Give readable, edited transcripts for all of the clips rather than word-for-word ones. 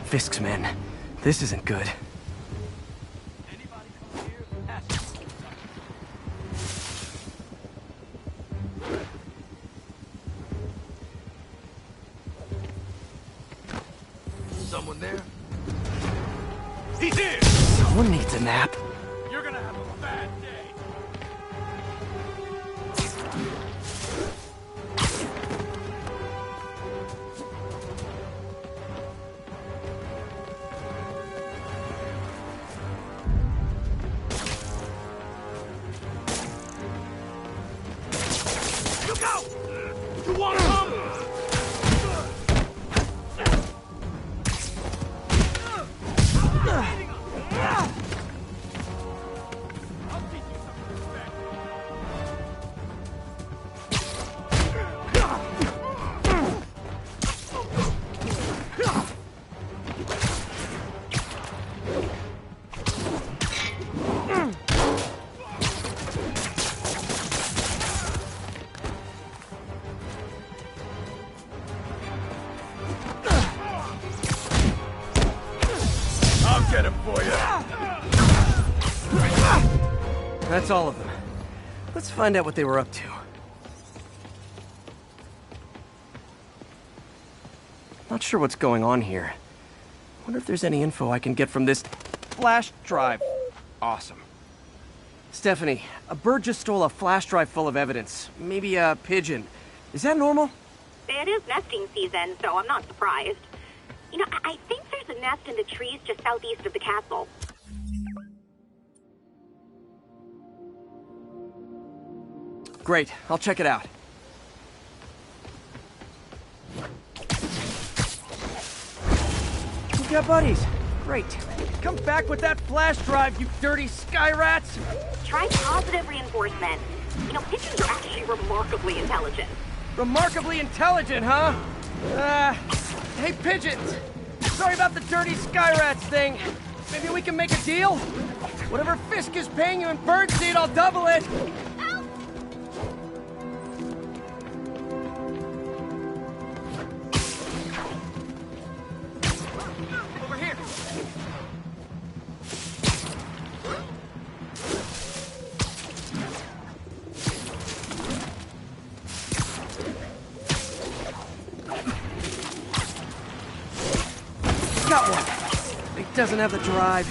Fisk's men. This isn't good. Someone there? He's here! Someone needs a nap. You're gonna have a bad day. Look out! You want some? I'll get him for you. That's all of them. Let's find out what they were up to. Not sure what's going on here. Wonder if there's any info I can get from this flash drive. Awesome. Stephanie, a bird just stole a flash drive full of evidence. Maybe a pigeon. Is that normal? It is nesting season, so I'm not surprised. You know, I think there's a nest in the trees just southeast of the castle. Great, I'll check it out. We've got buddies. Great. Come back with that flash drive, you dirty sky rats! Try positive reinforcement. You know, pigeons are actually remarkably intelligent. Remarkably intelligent, huh? Hey pigeons! Sorry about the dirty sky rats thing. Maybe we can make a deal? Whatever Fisk is paying you in birdseed, I'll double it! Over here! Got one. It doesn't have the drive.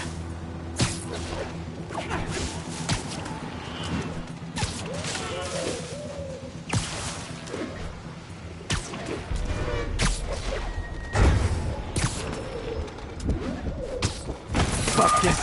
Fuck this.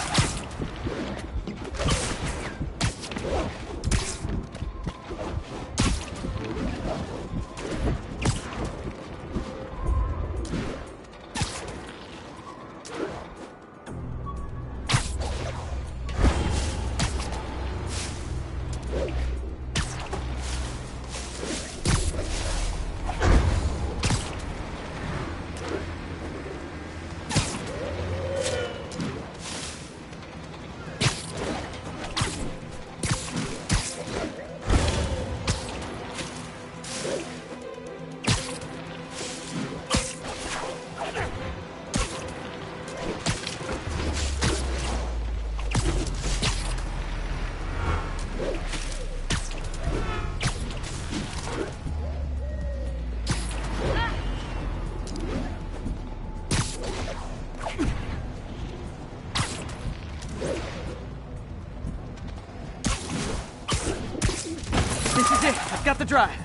This is it. I've got the drive.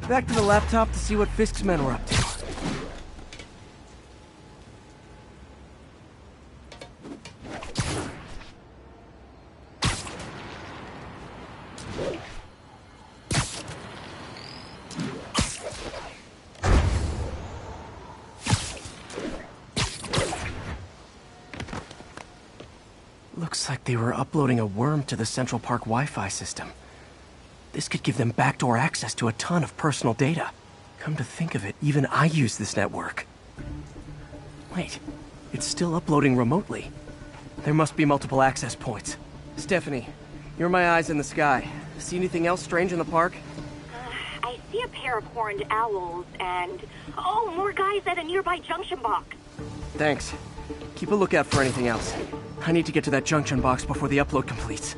Back to the laptop to see what Fisk's men were up to. Looks like they were uploading a worm to the Central Park Wi-Fi system. This could give them backdoor access to a ton of personal data. Come to think of it, even I use this network. Wait, it's still uploading remotely. There must be multiple access points. Stephanie, you're my eyes in the sky. See anything else strange in the park? I see a pair of horned owls and... oh, more guys at a nearby junction box. Thanks. Keep a lookout for anything else. I need to get to that junction box before the upload completes.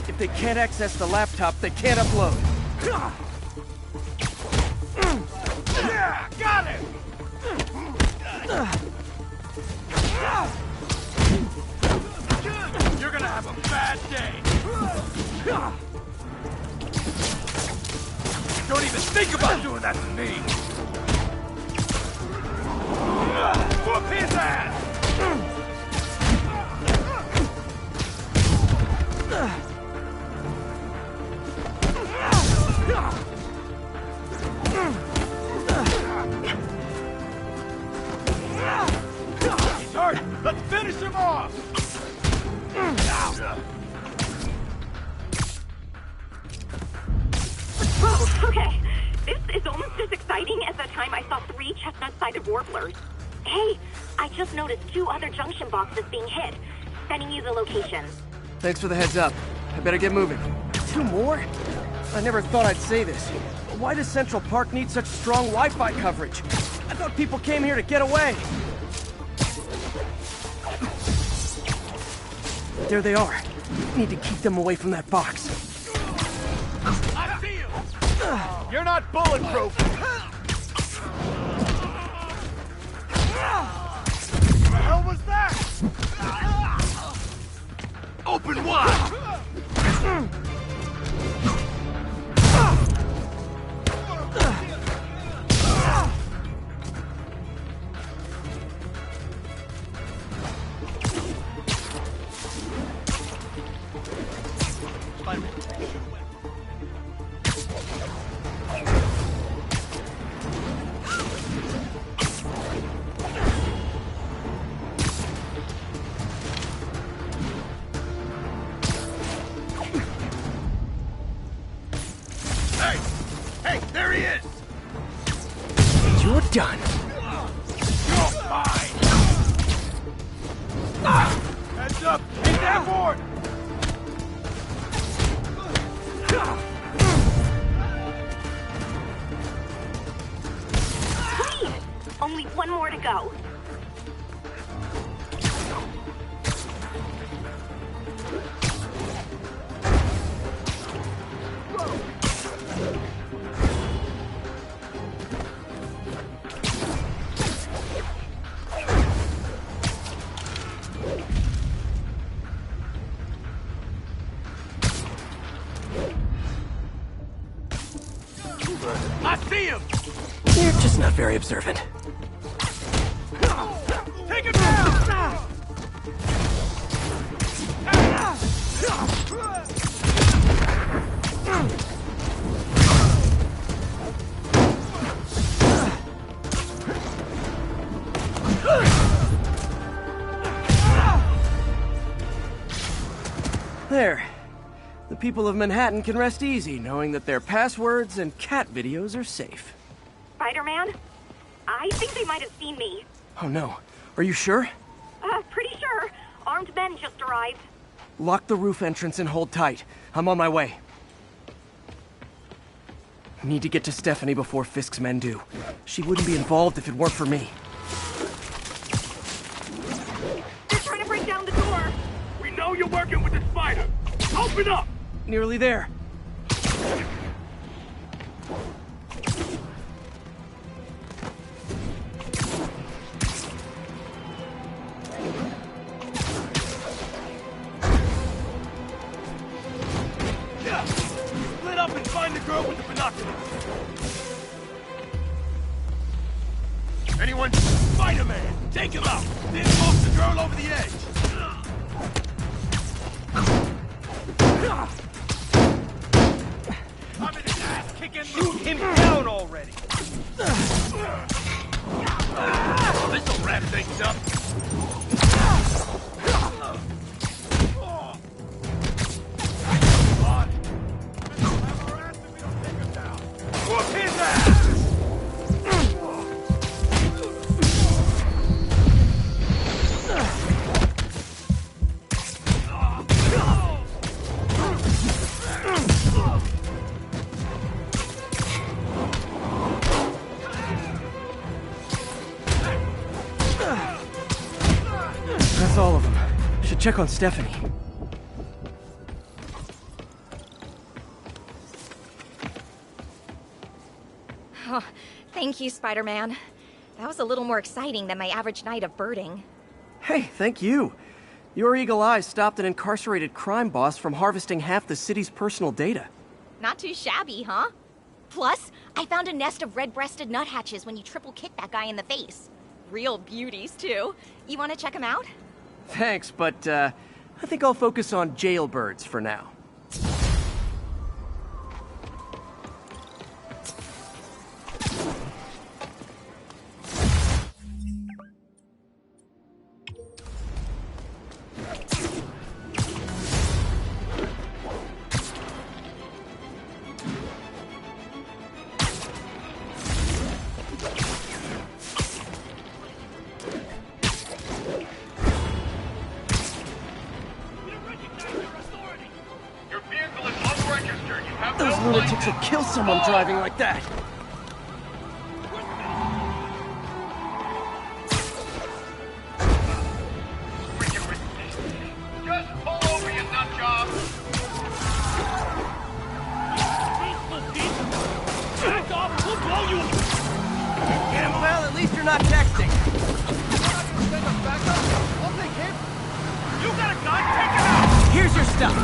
If they can't access the laptop, they can't upload. Yeah, got it! You're gonna have a bad day. Don't even think about doing that to me. Whoop his ass! He's hurt! Let's finish him off! Oh, okay. This is almost as exciting as the time I saw 3 chestnut-sided warblers. Hey, I just noticed 2 other junction boxes being hit. Sending you the location. Thanks for the heads up. I better get moving. 2 more? I never thought I'd say this. But why does Central Park need such strong Wi-Fi coverage? I thought people came here to get away. There they are. Need to keep them away from that box. I see you! You're not bulletproof! What the hell was that? Open wide! Hey, there he is! You're done. You're mine! Heads up! Hit that board! Please! Only 1 more to go. I see him! You're just not very observant. Take him down! There. The people of Manhattan can rest easy knowing that their passwords and cat videos are safe. Spider-Man? I think they might have seen me. Oh no. Are you sure? Pretty sure. Armed men just arrived. Lock the roof entrance and hold tight. I'm on my way. Need to get to Stephanie before Fisk's men do. She wouldn't be involved if it weren't for me. They're trying to break down the door. We know you're working with the spider! Open up! Nearly there. Yeah! Split up and find the girl with the binoculars! Anyone? Spider-Man! Take him out! Then post the girl over the edge! I'm in his ass kicking! Shoot him down already! This'll wrap things up! Whoop his ass! check on Stephanie. Oh, thank you, Spider-Man. That was a little more exciting than my average night of birding. Hey, thank you. Your eagle eyes stopped an incarcerated crime boss from harvesting half the city's personal data. Not too shabby, huh? Plus, I found a nest of red-breasted nuthatches when you triple-kicked that guy in the face. Real beauties, too. You want to check them out? Thanks, but I think I'll focus on jailbirds for now. Those lunatics will kill someone driving like that. Just pull over, you nut job! Back off, we'll blow you! Get him, well, at least you're not texting. I'll take him! You got a gun? Take him out! Here's your stuff.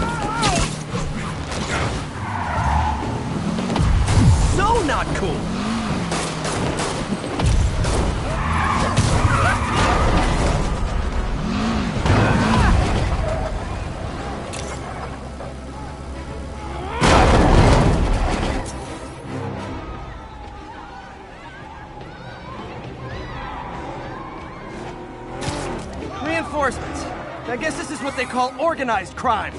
So not cool. Reinforcements. I guess this is what they call organized crime.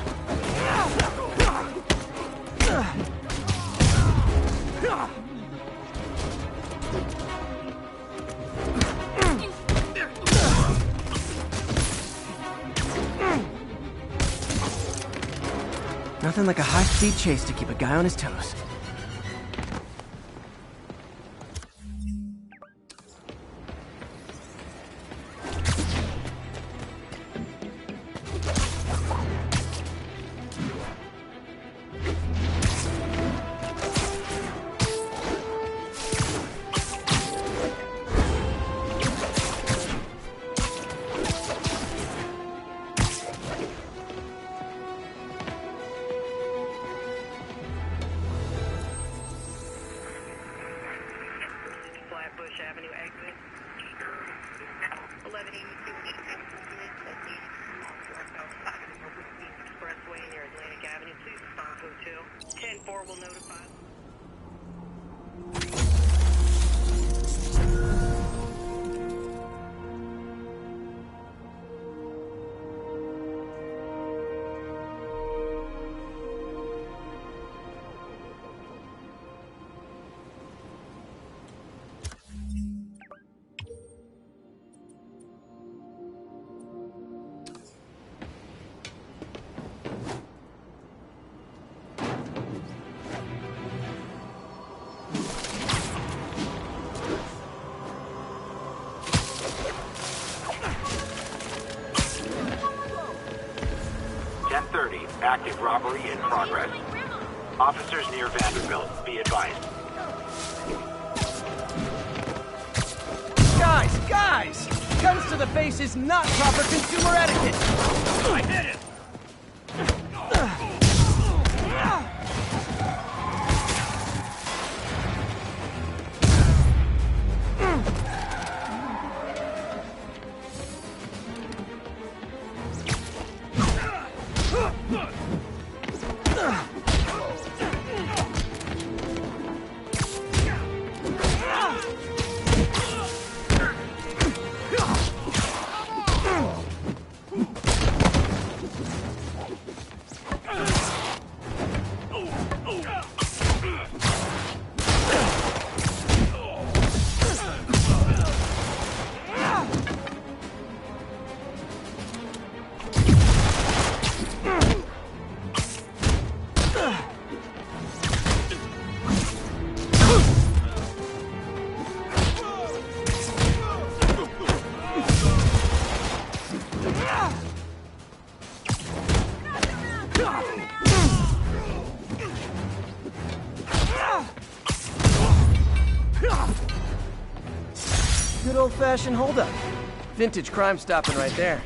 Nothing like a high-speed chase to keep a guy on his toes. Bush Avenue exit. 1182 Expressway near Atlantic Avenue 2, Stop Hotel. 10-4 will notify. Active robbery in progress. Officers near Vanderbilt, be advised. Guys! Guns to the face is not proper consumer etiquette! I hit it! Good old-fashioned holdup. Vintage crime stopping right there.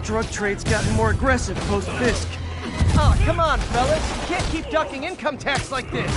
Drug trade's gotten more aggressive post-Fisk. Oh, come on, fellas. You can't keep ducking income tax like this.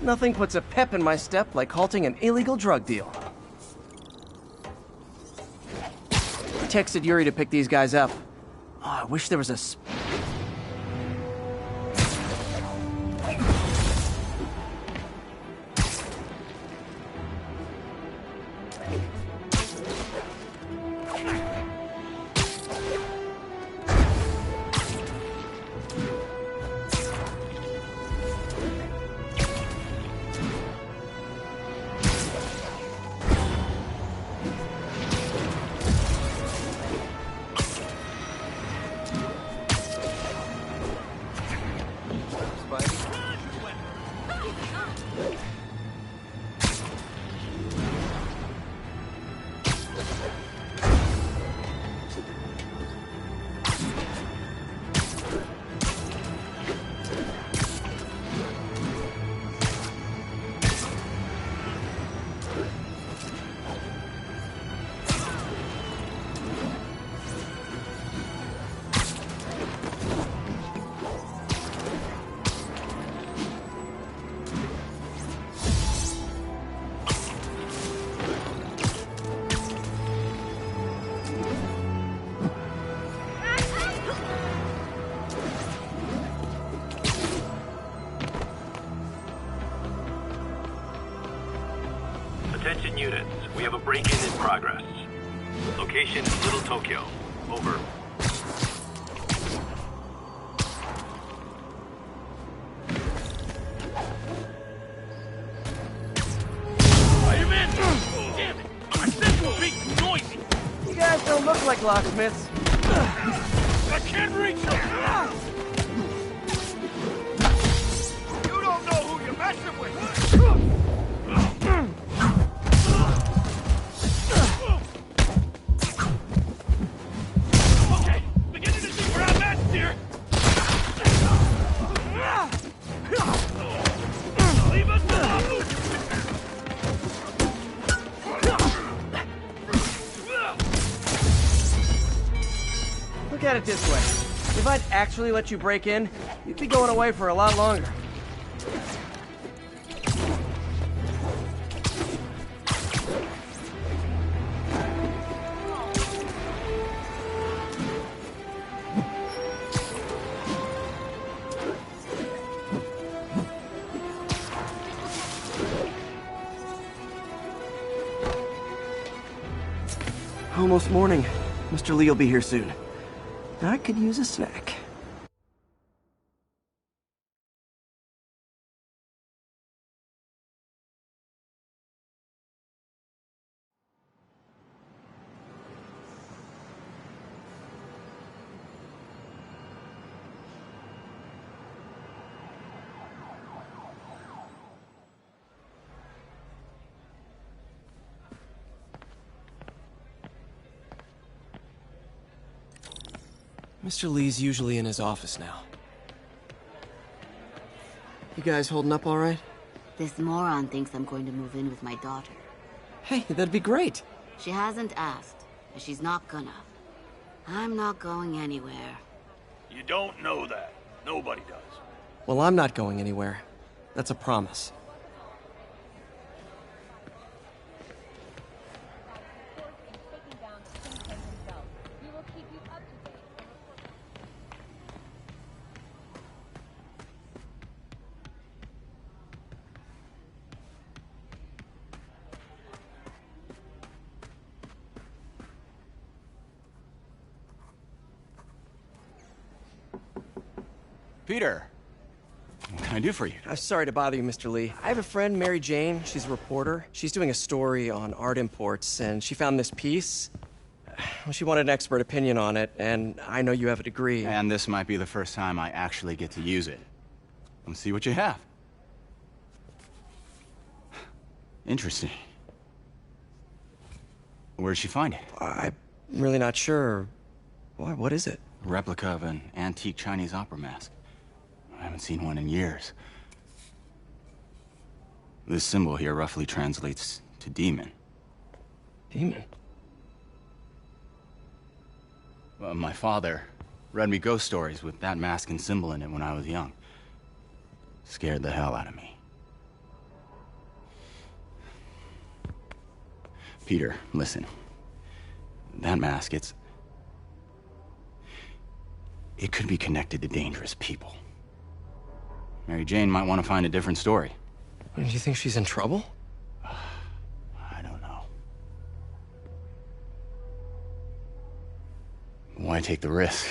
Nothing puts a pep in my step like halting an illegal drug deal. Texted Yuri to pick these guys up. Oh, I wish there was a... Attention units, we have a break-in in progress. Location, Little Tokyo. Over. Fireman! Damn it! I said we'll be too noisy! You guys don't look like locksmiths. I can't reach him! You don't know who you're messing with! Okay, beginning to see where I'm at, dear! Leave us alone! Look at it this way. If I'd actually let you break in, you'd be going away for a lot longer. Almost morning. Mr. Lee will be here soon. I could use a snack. Mr. Lee's usually in his office now. You guys holding up all right? This moron thinks I'm going to move in with my daughter. Hey, that'd be great. She hasn't asked, and she's not gonna. I'm not going anywhere. You don't know that. Nobody does. Well, I'm not going anywhere. That's a promise. Peter, what can I do for you? Sorry to bother you, Mr. Lee. I have a friend, Mary Jane. She's a reporter. She's doing a story on art imports, and she found this piece. Well, she wanted an expert opinion on it, and I know you have a degree. And this might be the first time I actually get to use it. Let's see what you have. Interesting. Where'd she find it? I'm really not sure. Why, what is it? A replica of an antique Chinese opera mask. I haven't seen one in years. This symbol here roughly translates to demon. Demon? Well, my father read me ghost stories with that mask and symbol in it when I was young. Scared the hell out of me. Peter, listen. That mask, it could be connected to dangerous people. Mary Jane might want to find a different story. Do you think she's in trouble? I don't know. Why take the risk?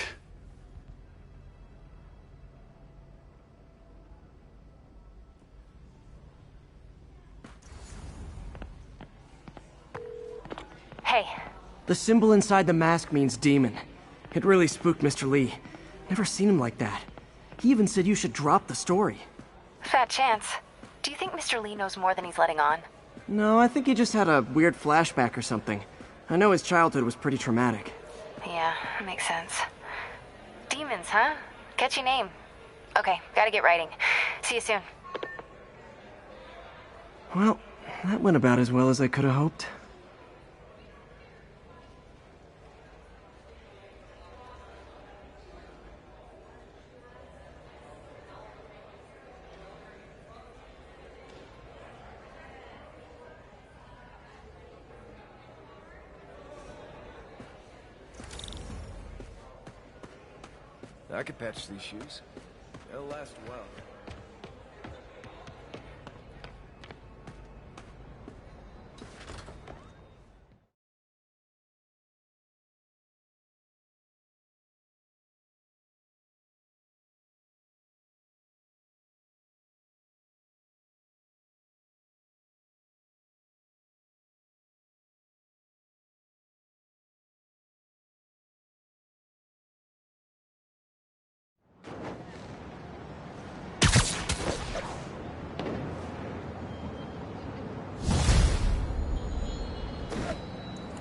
Hey. The symbol inside the mask means demon. It really spooked Mr. Lee. Never seen him like that. He even said you should drop the story. Fat chance. Do you think Mr. Lee knows more than he's letting on? No, I think he just had a weird flashback or something. I know his childhood was pretty traumatic. Yeah, makes sense. Demons, huh? Catchy name. Okay, gotta get writing. See you soon. Well, that went about as well as I could have hoped. I could patch these shoes. They'll last a while.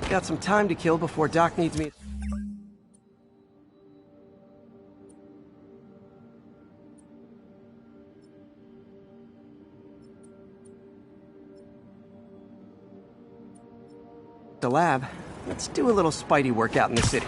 Got some time to kill before Doc needs me. The lab. Let's do a little Spidey work out in the city.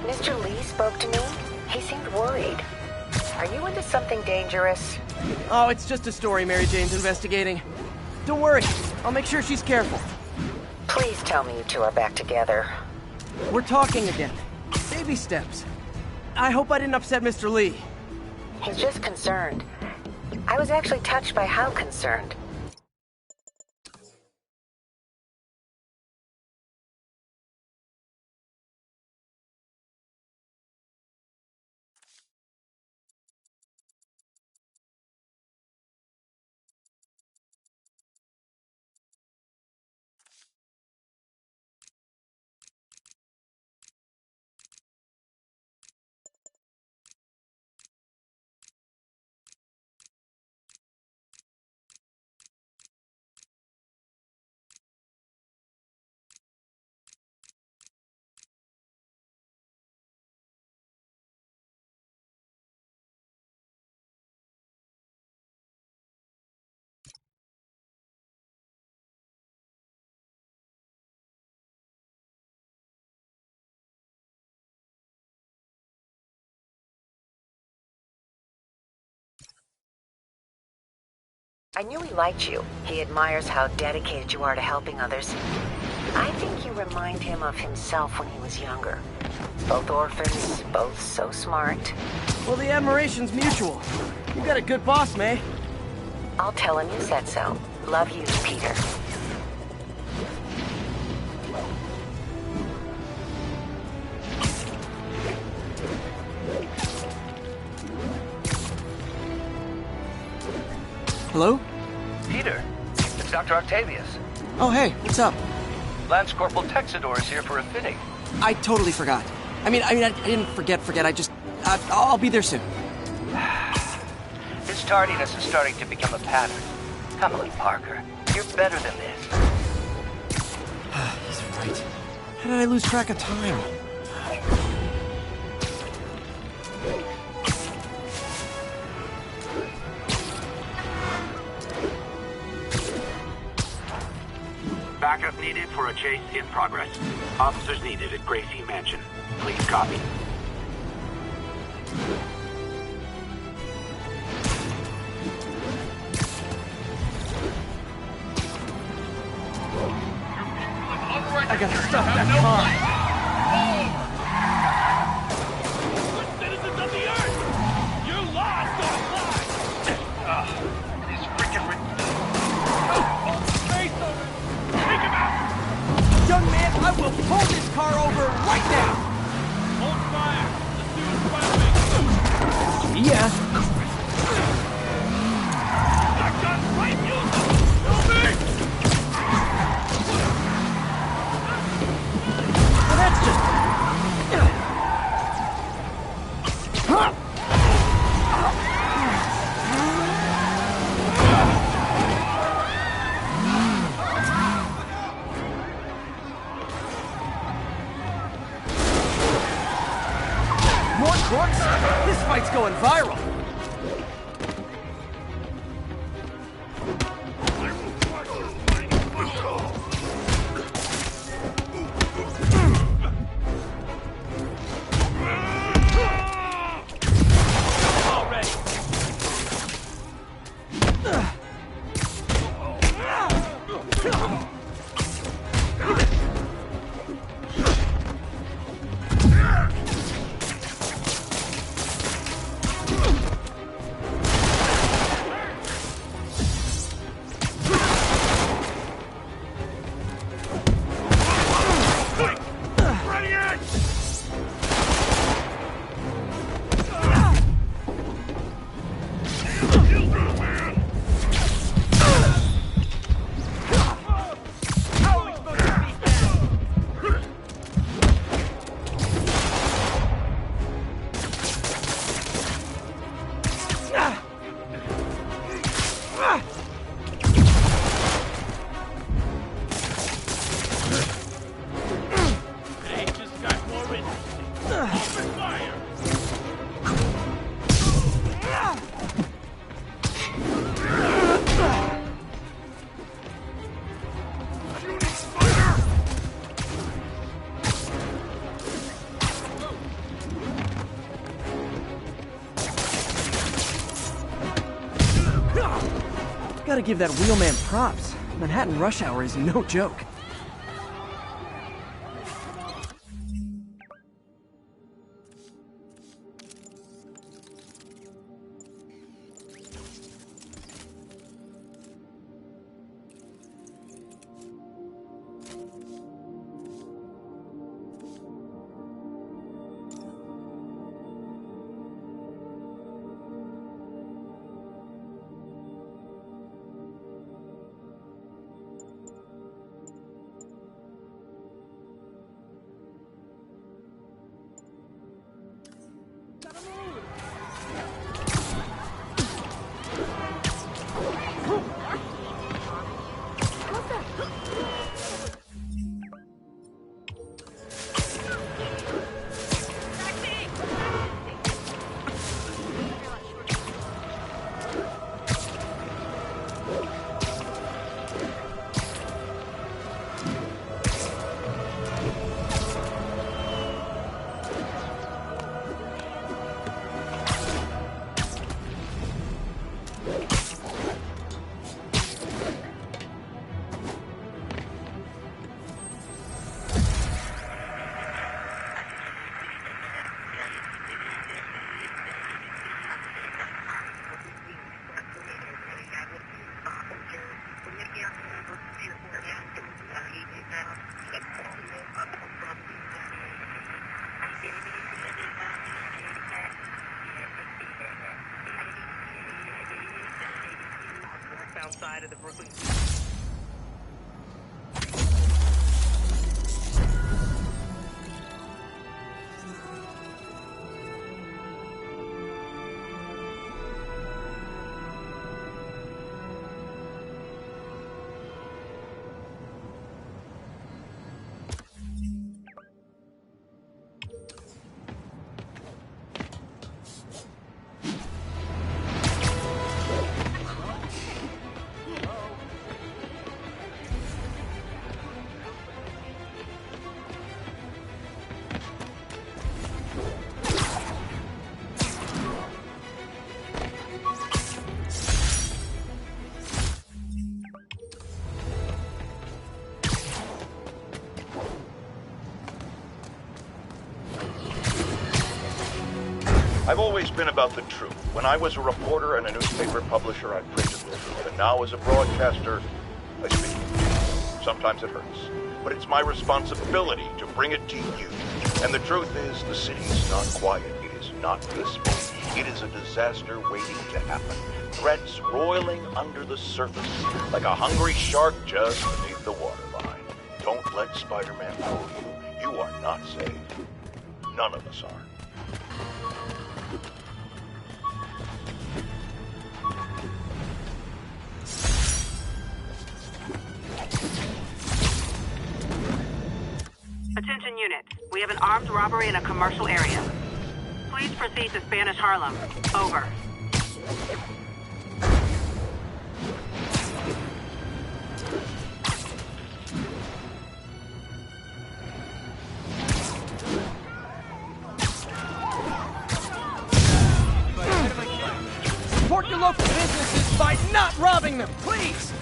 Mr. Lee spoke to me. He seemed worried. Are you into something dangerous? Oh, it's just a story Mary Jane's investigating. Don't worry, I'll make sure she's careful. Please tell me you two are back together. We're talking again. Baby steps. I hope I didn't upset Mr. Lee. He's just concerned. I was actually touched by how concerned. I knew he liked you. He admires how dedicated you are to helping others. I think you remind him of himself when he was younger. Both orphans, both so smart. Well, the admiration's mutual. You got a good boss, May. I'll tell him you said so. Love you, Peter. Hello? Peter, it's Dr. Octavius. Oh, hey, what's up? Lance Corporal Texador is here for a fitting. I totally forgot. I didn't forget. I'll be there soon. This tardiness is starting to become a pattern. Come on, Parker. You're better than this. He's right. How did I lose track of time? Backup needed for a chase in progress. Officers needed at Gracie Mansion. Please copy. I gotta stop that car. Good citizens of the Earth! You're lost on life! These freaking Face over! Take him out! Young man, I will pull this car over right now! Hold fire! Let's see what Spider makes of. Yeah. Got guns right, you! Help me! Well, that's just... More corks? This fight's going viral! Gotta give that wheelman props. Manhattan rush hour is no joke. Outside of the Brooklyn. I've always been about the truth. When I was a reporter and a newspaper publisher, I printed the truth. And now as a broadcaster, I speak. Sometimes it hurts. But it's my responsibility to bring it to you. And the truth is, the city is not quiet. It is not peaceful. It is a disaster waiting to happen. Threats roiling under the surface, like a hungry shark just beneath the waterline. Don't let Spider-Man fool you. You are not safe. None of us are. Attention unit. We have an armed robbery in a commercial area. Please proceed to Spanish Harlem. Over. Support your local businesses by not robbing them, please!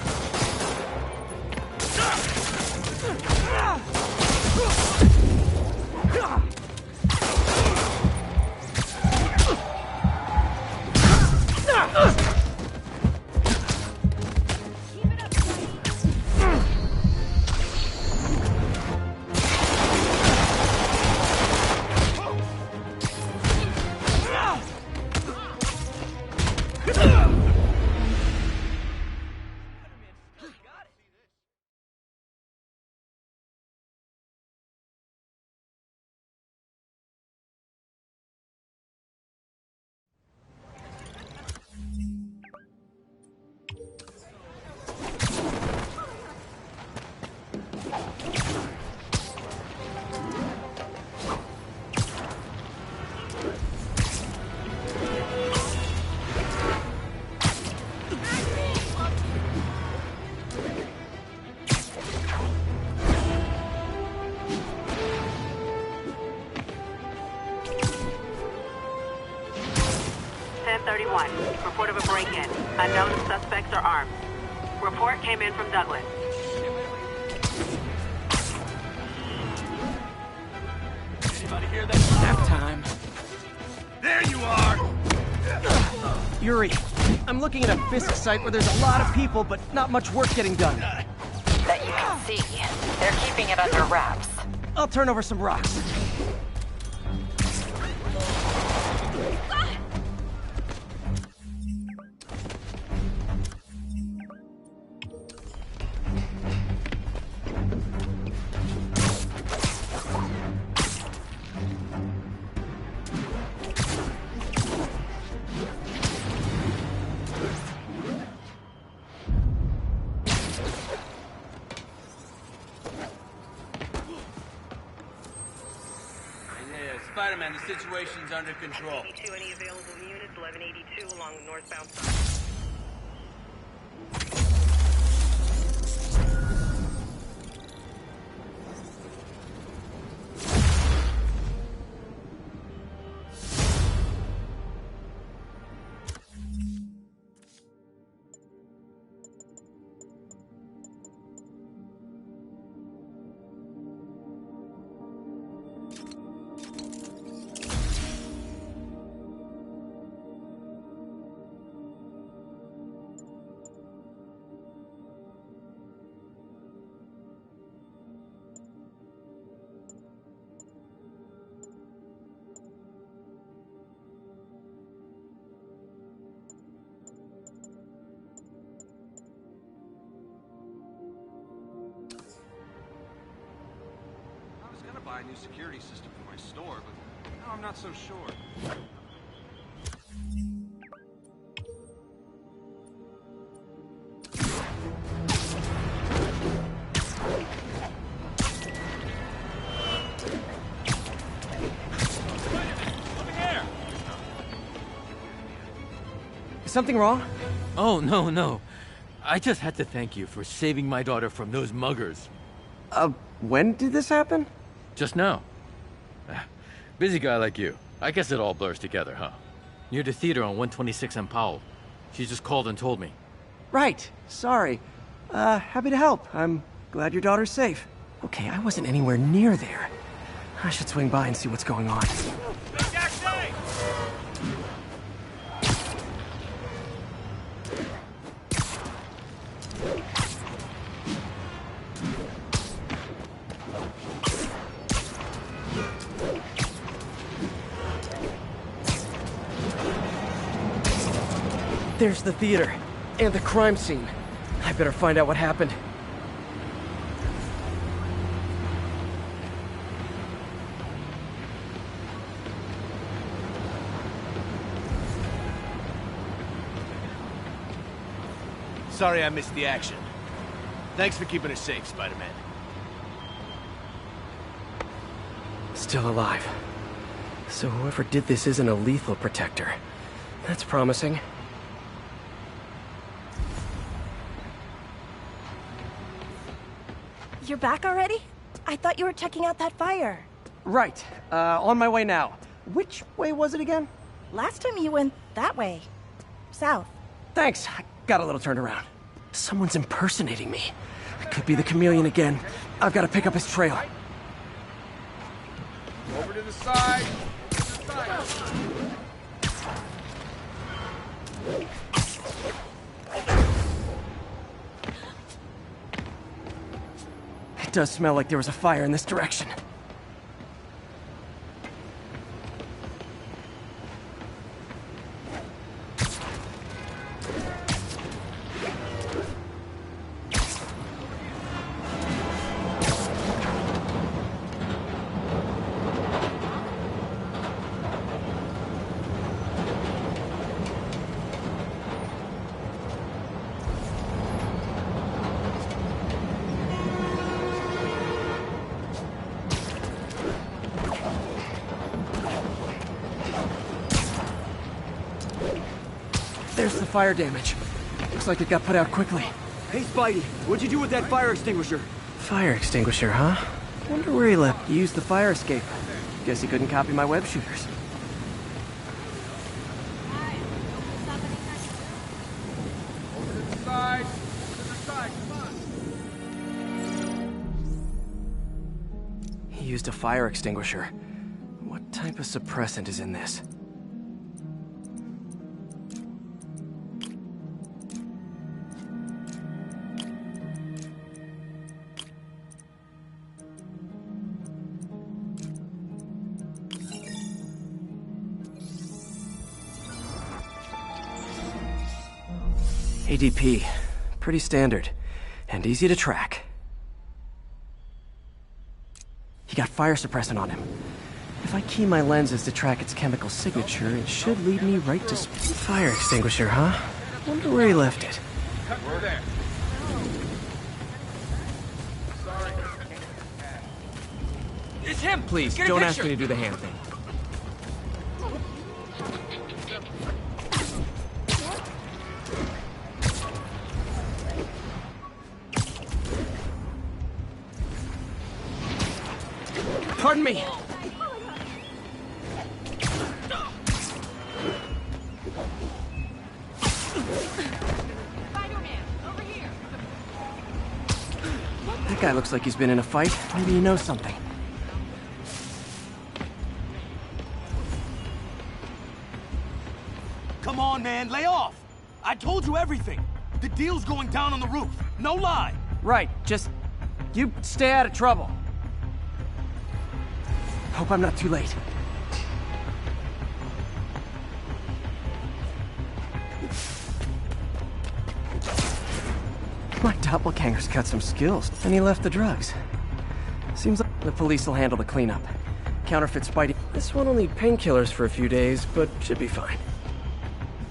Report of a break-in. Unknown suspects are armed. Report came in from Douglas. Anybody hear that? Nap time. There you are! Yuri, I'm looking at a Fisk site where there's a lot of people, but not much work getting done. That you can see. They're keeping it under wraps. I'll turn over some rocks. Spider-Man, the situation's under control. 82, any available units? 1182 along the northbound side. Buy a new security system for my store, but now I'm not so sure. Is something wrong? Oh, no. I just had to thank you for saving my daughter from those muggers. When did this happen? Just now. Busy guy like you. I guess it all blurs together, huh? Near the theater on 126 and Powell. She just called and told me. Right. Sorry. Happy to help. I'm glad your daughter's safe. Okay, I wasn't anywhere near there. I should swing by and see what's going on. There's the theater, and the crime scene. I better find out what happened. Sorry I missed the action. Thanks for keeping us safe, Spider-Man. Still alive. So whoever did this isn't a lethal protector. That's promising. You're back already? I thought you were checking out that fire. Right. On my way now. Which way was it again? Last time you went that way. South. Thanks. I got a little turned around. Someone's impersonating me. It could be the chameleon again. I've got to pick up his trail. Over to the side. It does smell like there was a fire in this direction. There's the fire damage. Looks like it got put out quickly. Hey, Spidey, what'd you do with that fire extinguisher? Fire extinguisher, huh? Wonder where he left. He used the fire escape. Guess he couldn't copy my web shooters. Over to the side. To the side, come on. He used a fire extinguisher. What type of suppressant is in this? ADP. Pretty standard. And easy to track. He got fire suppressant on him. If I key my lenses to track its chemical signature, it should lead me right to fire extinguisher, huh? Wonder where he left it. We're there. Sorry. It's him! Please, Get a don't picture. ask me to do the hand thing. Pardon me. That guy looks like he's been in a fight. Maybe he knows something. Come on, man, lay off! I told you everything. The deal's going down on the roof. No lie. Right, just... you stay out of trouble. Hope I'm not too late. My doppelganger's got some skills, and he left the drugs. Seems like the police will handle the cleanup. Counterfeit Spidey. This one will need painkillers for a few days, but should be fine.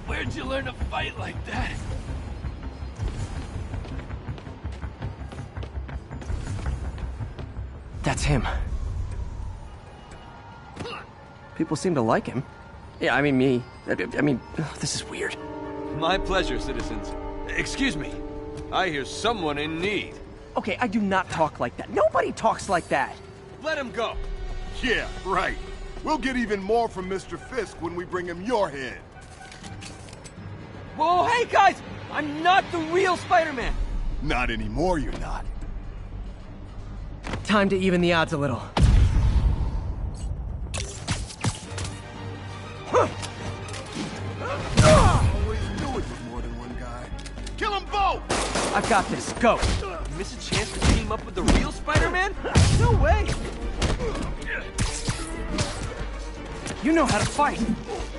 Where'd you learn to fight like that? That's him. People seem to like him. Yeah, I mean me. I mean, this is weird. My pleasure, citizens. Excuse me. I hear someone in need. Okay, I do not talk like that. Nobody talks like that. Let him go. Yeah, right. We'll get even more from Mr. Fisk when we bring him your head. Whoa, hey guys! I'm not the real Spider-Man. Not anymore, you're not. Time to even the odds a little. Always do it with more than one guy. Kill them both! I've got this. Go. You miss a chance to team up with the real Spider-Man? No way! You know how to fight.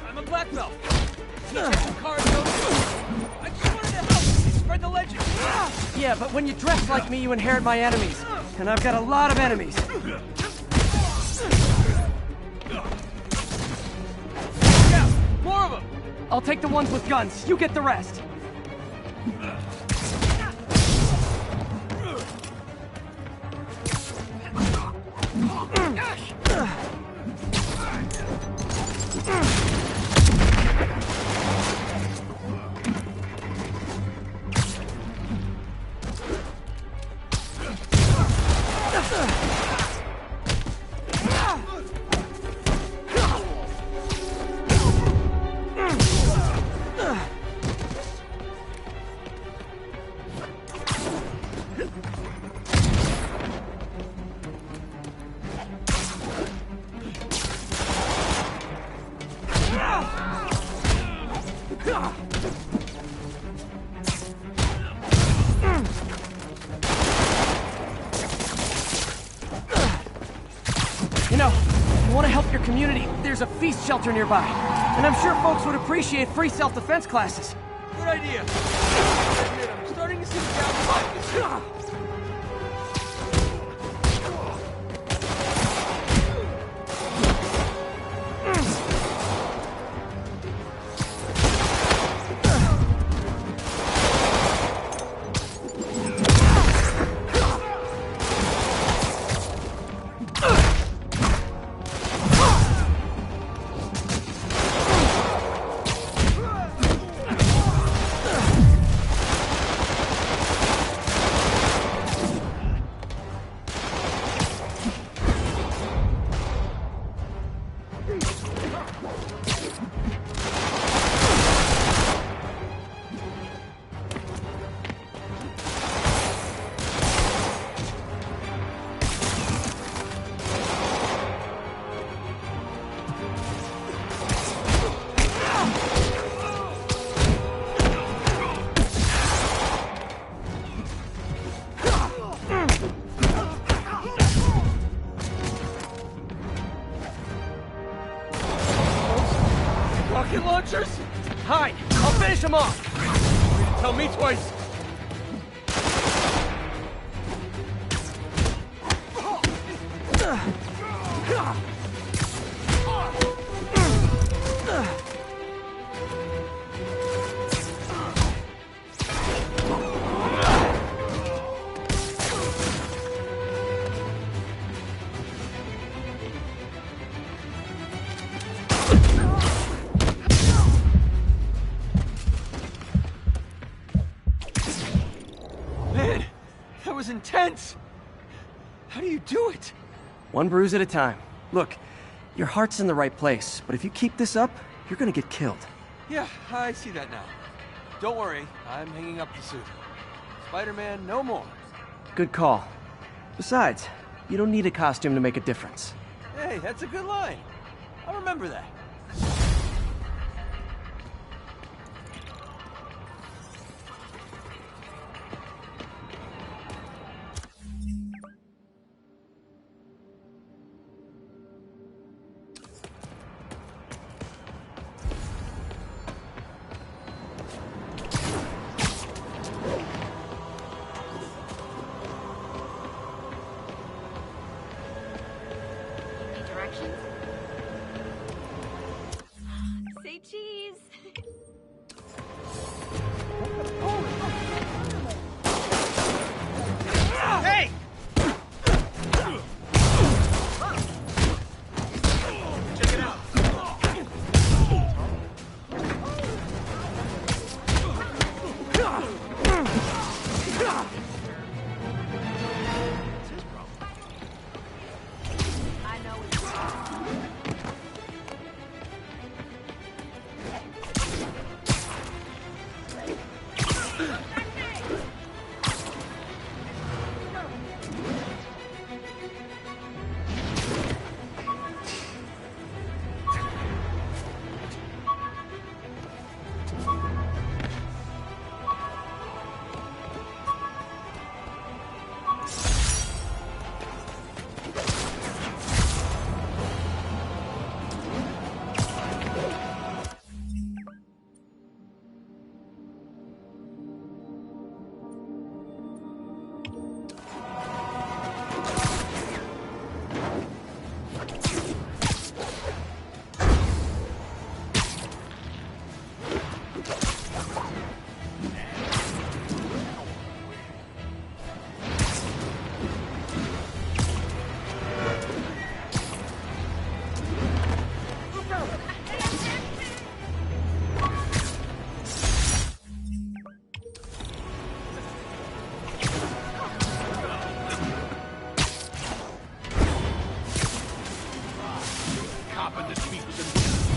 I'm a black belt. Cardio. I just wanted to help spread the legend. Yeah, but when you dress like me, you inherit my enemies. And I've got a lot of enemies. Yeah, more of them. I'll take the ones with guns. You get the rest. you want to help your community, there's a feast shelter nearby. And I'm sure folks would appreciate free self-defense classes. Good idea. I admit, I'm starting to see the downside. Rocket launchers? Hide! I'll finish them off! Tell me twice! Man, that was intense! How do you do it? One bruise at a time. Look, your heart's in the right place, but if you keep this up, you're gonna get killed. Yeah, I see that now. Don't worry, I'm hanging up the suit. Spider-Man, no more. Good call. Besides, you don't need a costume to make a difference. Hey, that's a good line. I'll remember that. Directions? Say cheese. Hey! Check it out.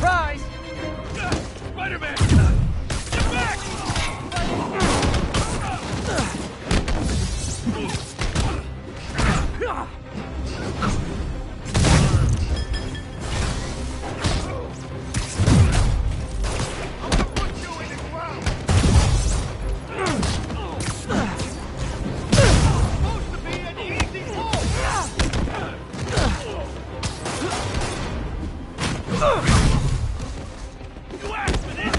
Surprise! Spider-Man! Get back! You asked for this!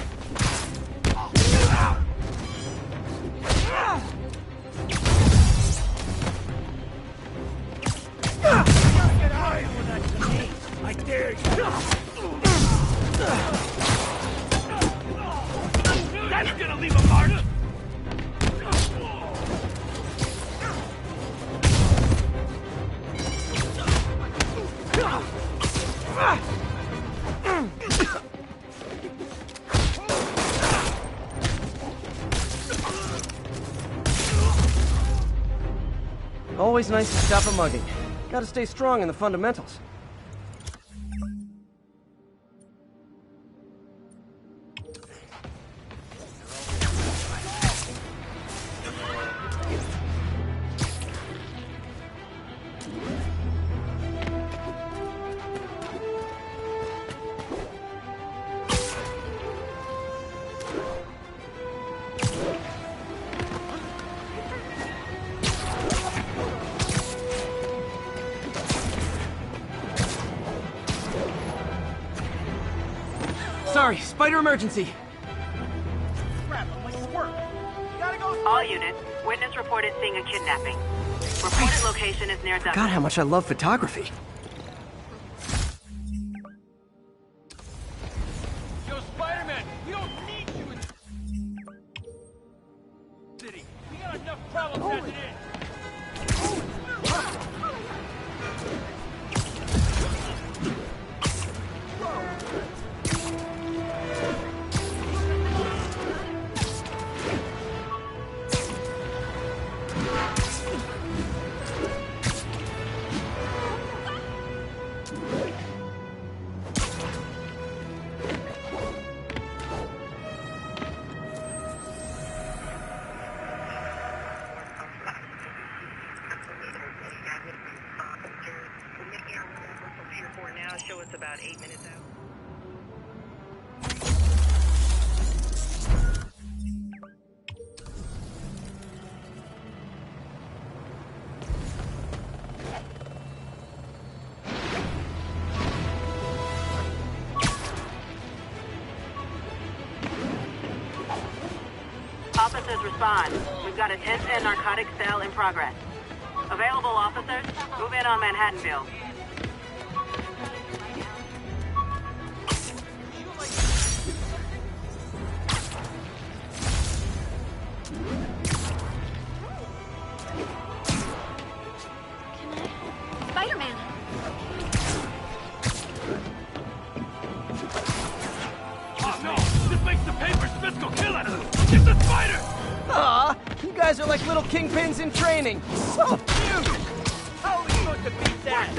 Get out with that to me! I dare you! That's gonna leave a mark! Always nice to stop a mugging. Gotta stay strong in the fundamentals. Sorry, spider emergency. Crap, my squirt! Gotta go! All units, witness reported seeing a kidnapping. Reported location is near God, how much I love photography. Yo, Spider-Man, we don't need you in the city. We got enough problems as it is. Pier 4 now, show us about 8 minutes out. Officers respond. We've got a 10-10 narcotics sale in progress. Available officers, move in on Manhattanville. Spider-Man! Oh no! This makes the papers fiscal kill us! Get the spider! Aw, you guys are like little kingpins in training. So cute! How are we supposed to beat that?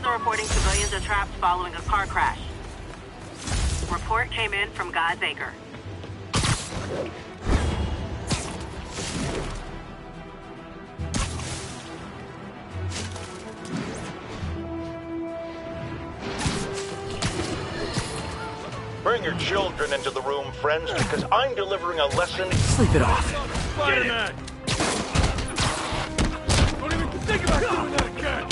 also reporting civilians are trapped following a car crash. Report came in from God's Acre. Bring your children into the room, friends, because I'm delivering a lesson. Sleep it off. Spider-Man! Don't even think about doing that again!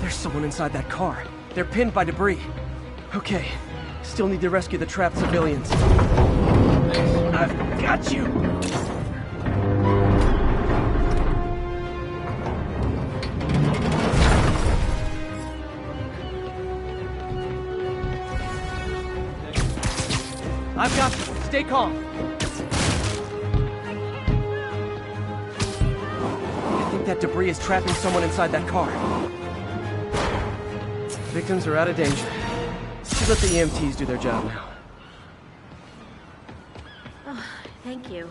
There's someone inside that car. They're pinned by debris. Okay, still need to rescue the trapped civilians. I've got you! I've got you. Stay calm. I think that debris is trapping someone inside that car. Victims are out of danger. Should let the EMTs do their job now. Oh, thank you.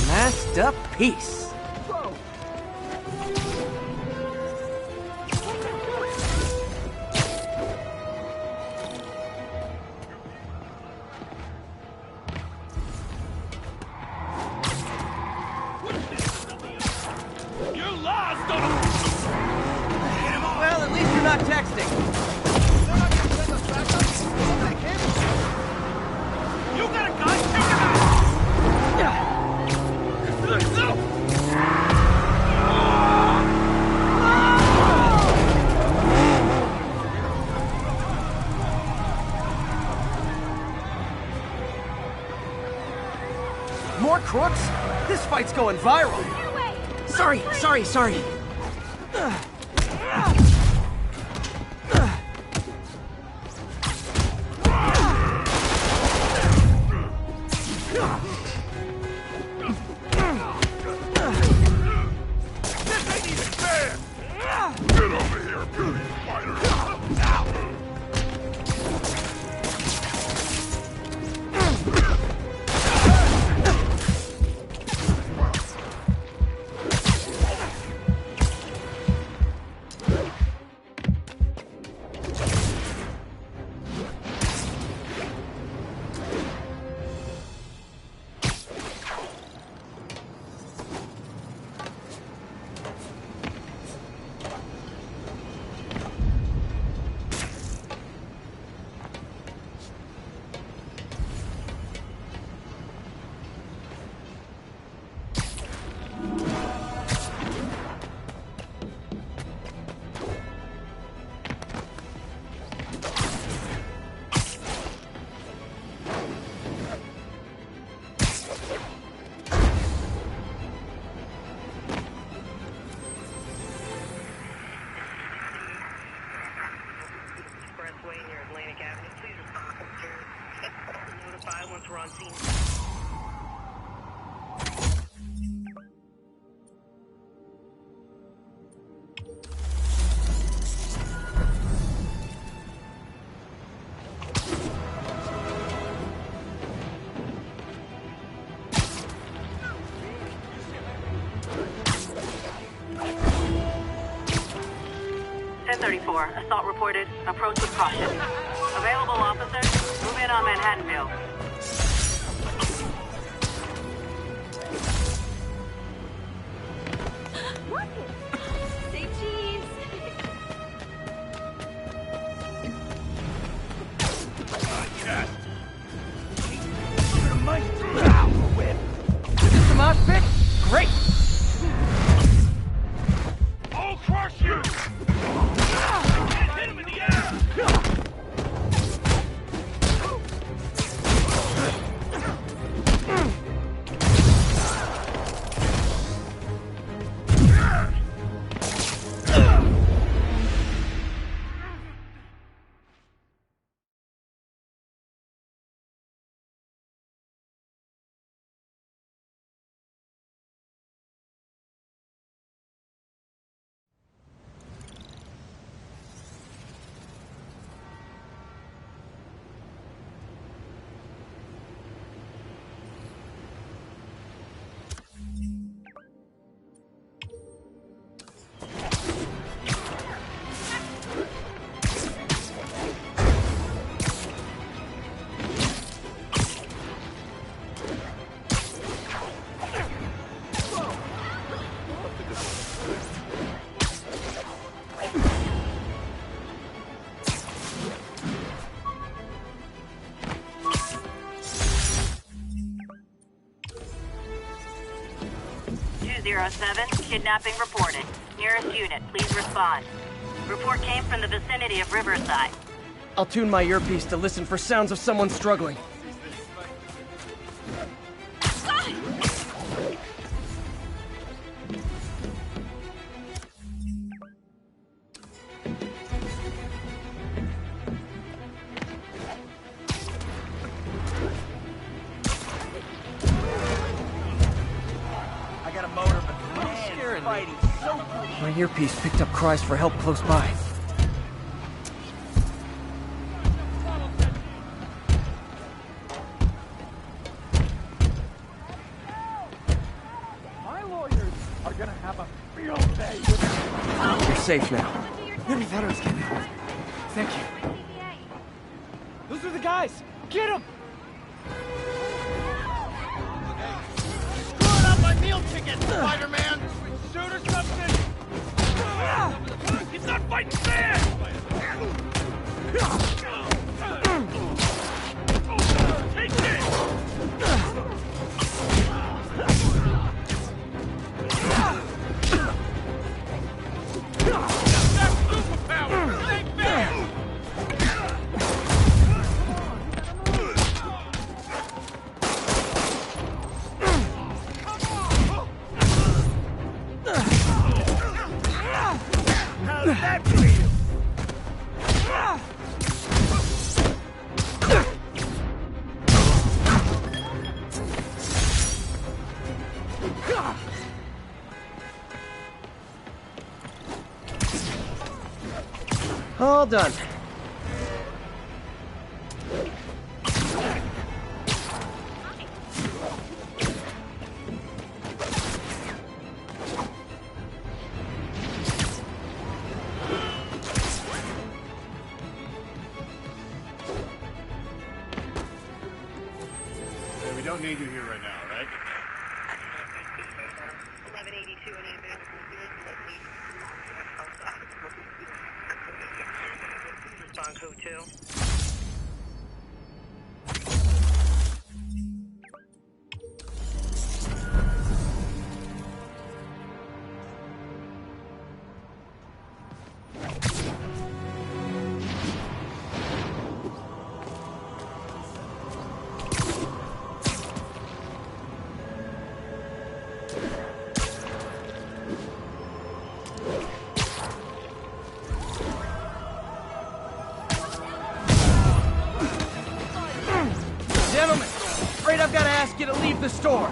Masterpiece. You lost! Well, at least you're not texting. You got a gun? More crooks? This fight's going viral. Sorry. Get over here, Billy Spider! Expressway near Atlantic Avenue. Please respond. Notify once we're on scene. 1034. Assault reported. Approach with caution. Available officers, move in on Manhattanville. crush you! Hit him in the air! Kidnapping reported. Nearest unit, please respond. Report came from the vicinity of Riverside. I'll tune my earpiece to listen for sounds of someone struggling. My earpiece picked up cries for help close by. My lawyers are gonna have a field day with You're safe now. Never thought I was getting out. Thank you. Those are the guys! Get them! Screwing up my meal ticket, Spider-Man! Shoot or something! He's not fighting fair! Take this! That's superpower! Take fair! How's that for you? All done. Hey, we don't need you here right now, right? 1182 and Respond code 2. Gentlemen, afraid I've got to ask you to leave the store.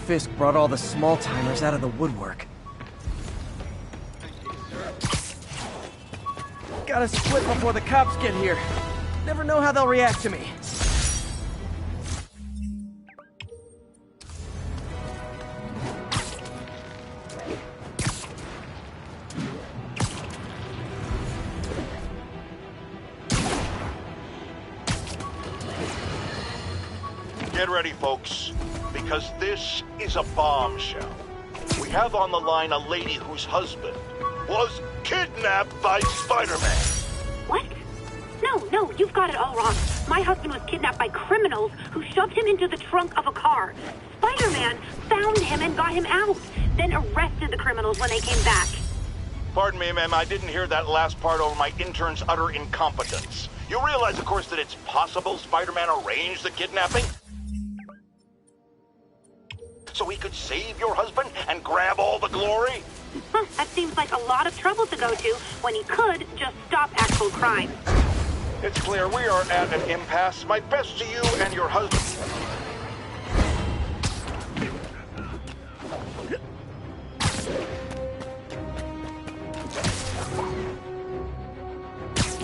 Fisk brought all the small-timers out of the woodwork. Gotta split before the cops get here. Never know how they'll react to me. Get ready, folks, because this is a bombshell. We have on the line a lady whose husband was kidnapped by Spider-Man. What? No, you've got it all wrong. My husband was kidnapped by criminals who shoved him into the trunk of a car. Spider-Man found him and got him out, then arrested the criminals when they came back. Pardon me, ma'am, I didn't hear that last part over my intern's utter incompetence. You realize, of course, that it's possible Spider-Man arranged the kidnapping? So he could save your husband and grab all the glory? Huh, that seems like a lot of trouble to go to when he could just stop actual crime. It's clear we are at an impasse. My best to you and your husband.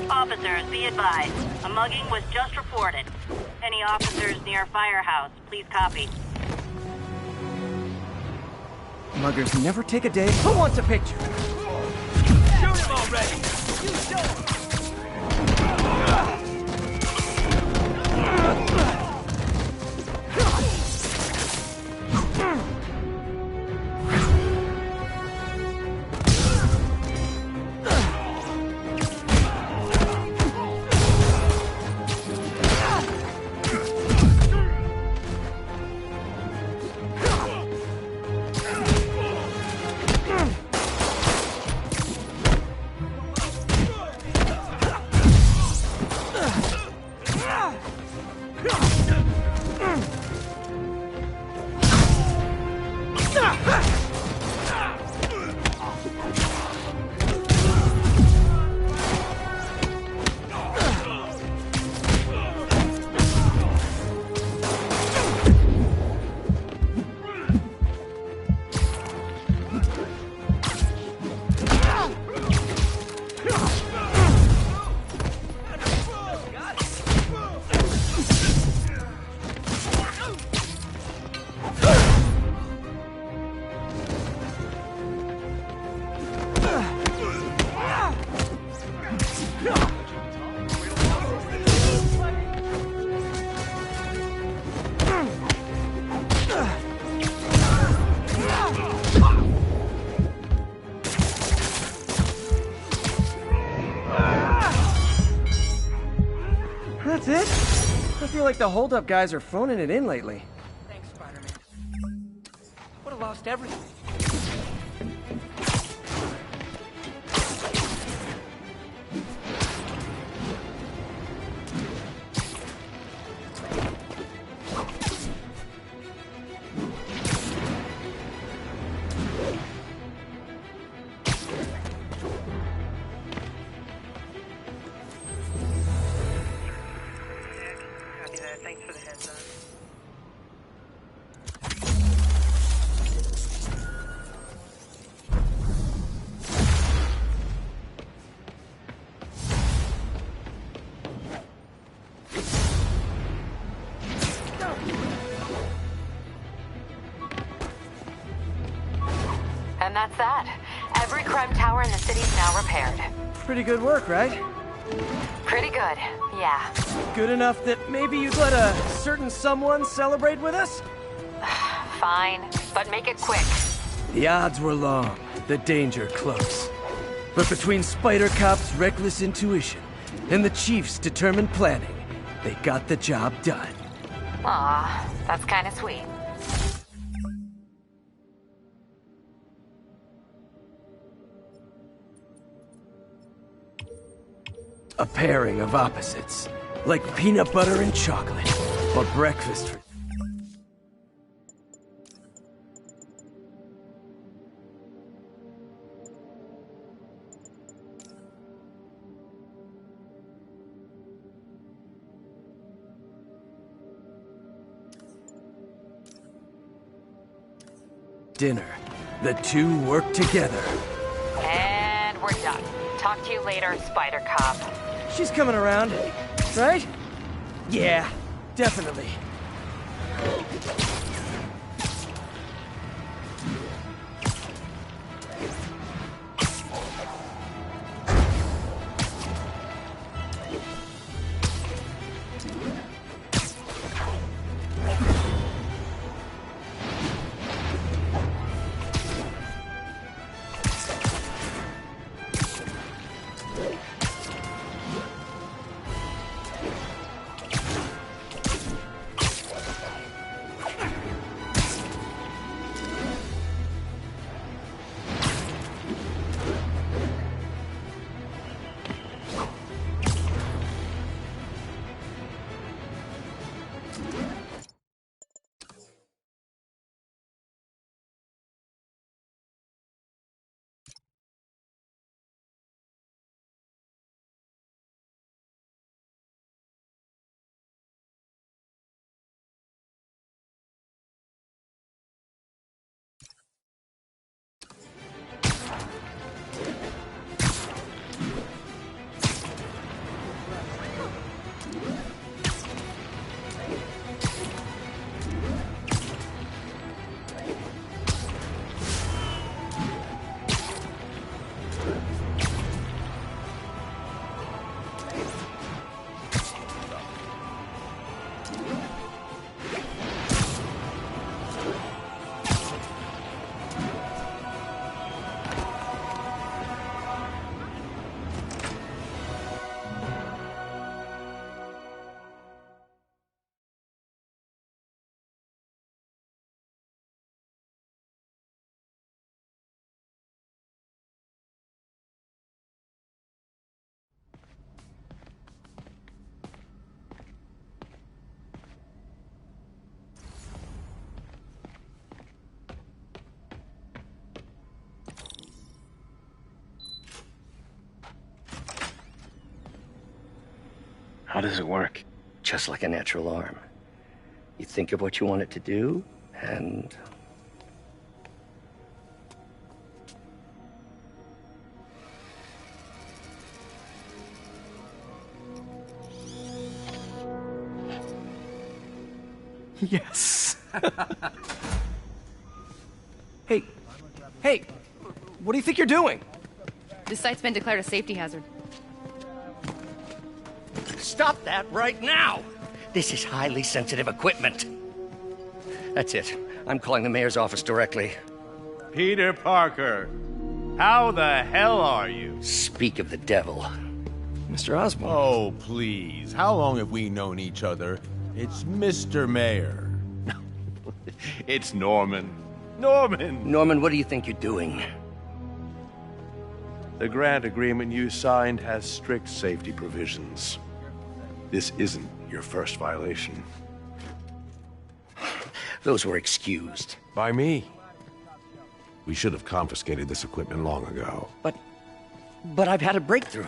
Officers, be advised. A mugging was just reported. Any officers near Firehouse, please copy. Muggers never take a day. Who wants a picture? Shoot him already! You show him! That's it? I feel like the hold-up guys are phoning it in lately. Thanks, Spider-Man. Would have lost everything. Thanks for the heads up. And that's that. Every crime tower in the city's now repaired. Pretty good work, right? Pretty good, yeah. Good enough that maybe you'd let a certain someone celebrate with us? Fine, but make it quick. The odds were long, the danger close. But between Spider Cop's reckless intuition and the Chief's determined planning, they got the job done. Aw, that's kinda sweet. A pairing of opposites, like peanut butter and chocolate, or breakfast for... Dinner. The two work together. And we're done. Talk to you later, Spider Cop. She's coming around, right? Yeah, definitely. How does it work? Just like a natural arm. You think of what you want it to do, and... Yes! Hey, what do you think you're doing? This site's been declared a safety hazard. Stop that right now! This is highly sensitive equipment. That's it. I'm calling the mayor's office directly. Peter Parker, how the hell are you? Speak of the devil. Mr. Osborn. Oh, please. How long have we known each other? It's Mr. Mayor. It's Norman. Norman, what do you think you're doing? The grant agreement you signed has strict safety provisions. This isn't your first violation. Those were excused. By me. We should have confiscated this equipment long ago. But I've had a breakthrough.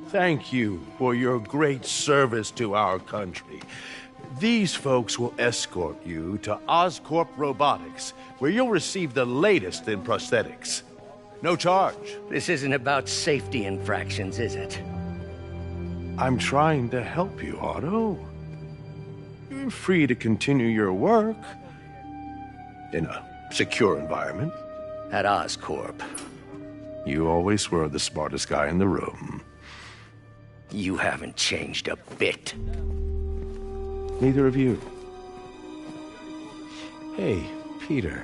Thank you for your great service to our country. These folks will escort you to Oscorp Robotics, where you'll receive the latest in prosthetics. No charge. This isn't about safety infractions, is it? I'm trying to help you, Otto. You're free to continue your work in a secure environment. At Oscorp. You always were the smartest guy in the room. You haven't changed a bit. Neither of you. Hey, Peter.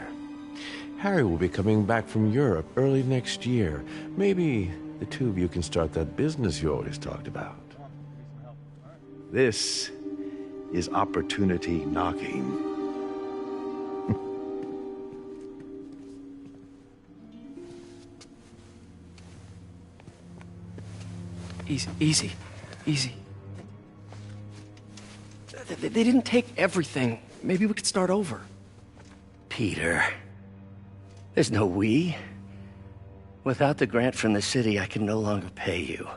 Harry will be coming back from Europe early next year. Maybe the two of you can start that business you always talked about. This is opportunity knocking. Easy. They didn't take everything. Maybe we could start over. Peter, there's no we. Without the grant from the city, I can no longer pay you.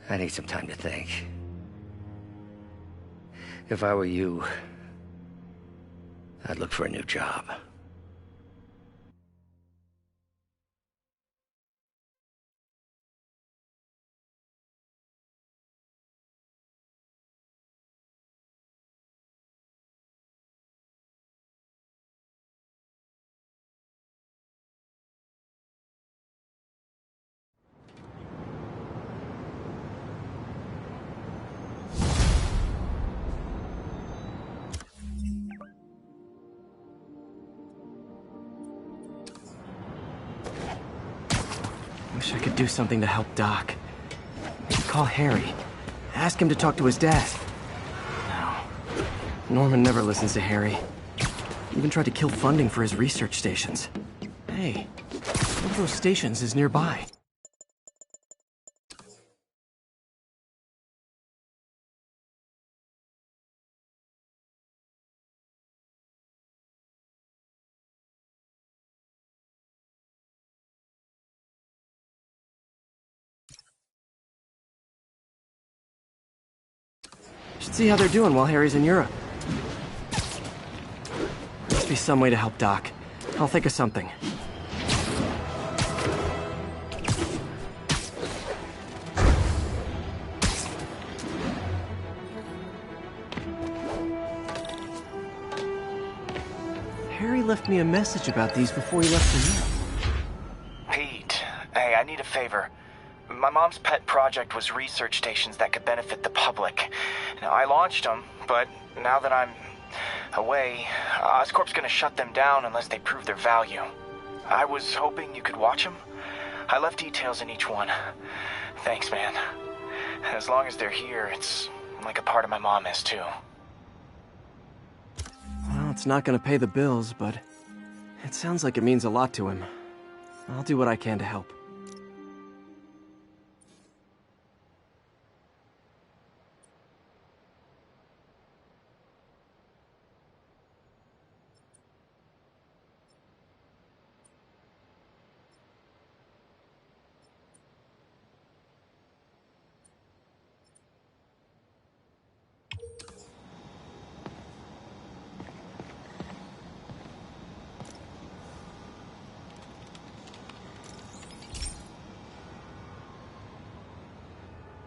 I need some time to think. If I were you, I'd look for a new job. Wish I could do something to help Doc. Maybe call Harry. Ask him to talk to his dad. No. Norman never listens to Harry. Even tried to kill funding for his research stations. Hey, one of those stations is nearby. Should see how they're doing while Harry's in Europe. Must be some way to help Doc. I'll think of something. Harry left me a message about these before he left for Europe. Pete, hey, I need a favor. My mom's pet project was research stations that could benefit the public. Now, I launched them, but now that I'm away, Oscorp's gonna shut them down unless they prove their value. I was hoping you could watch them. I left details in each one. Thanks, man. As long as they're here, it's like a part of my mom is, too. Well, it's not gonna pay the bills, but it sounds like it means a lot to him. I'll do what I can to help.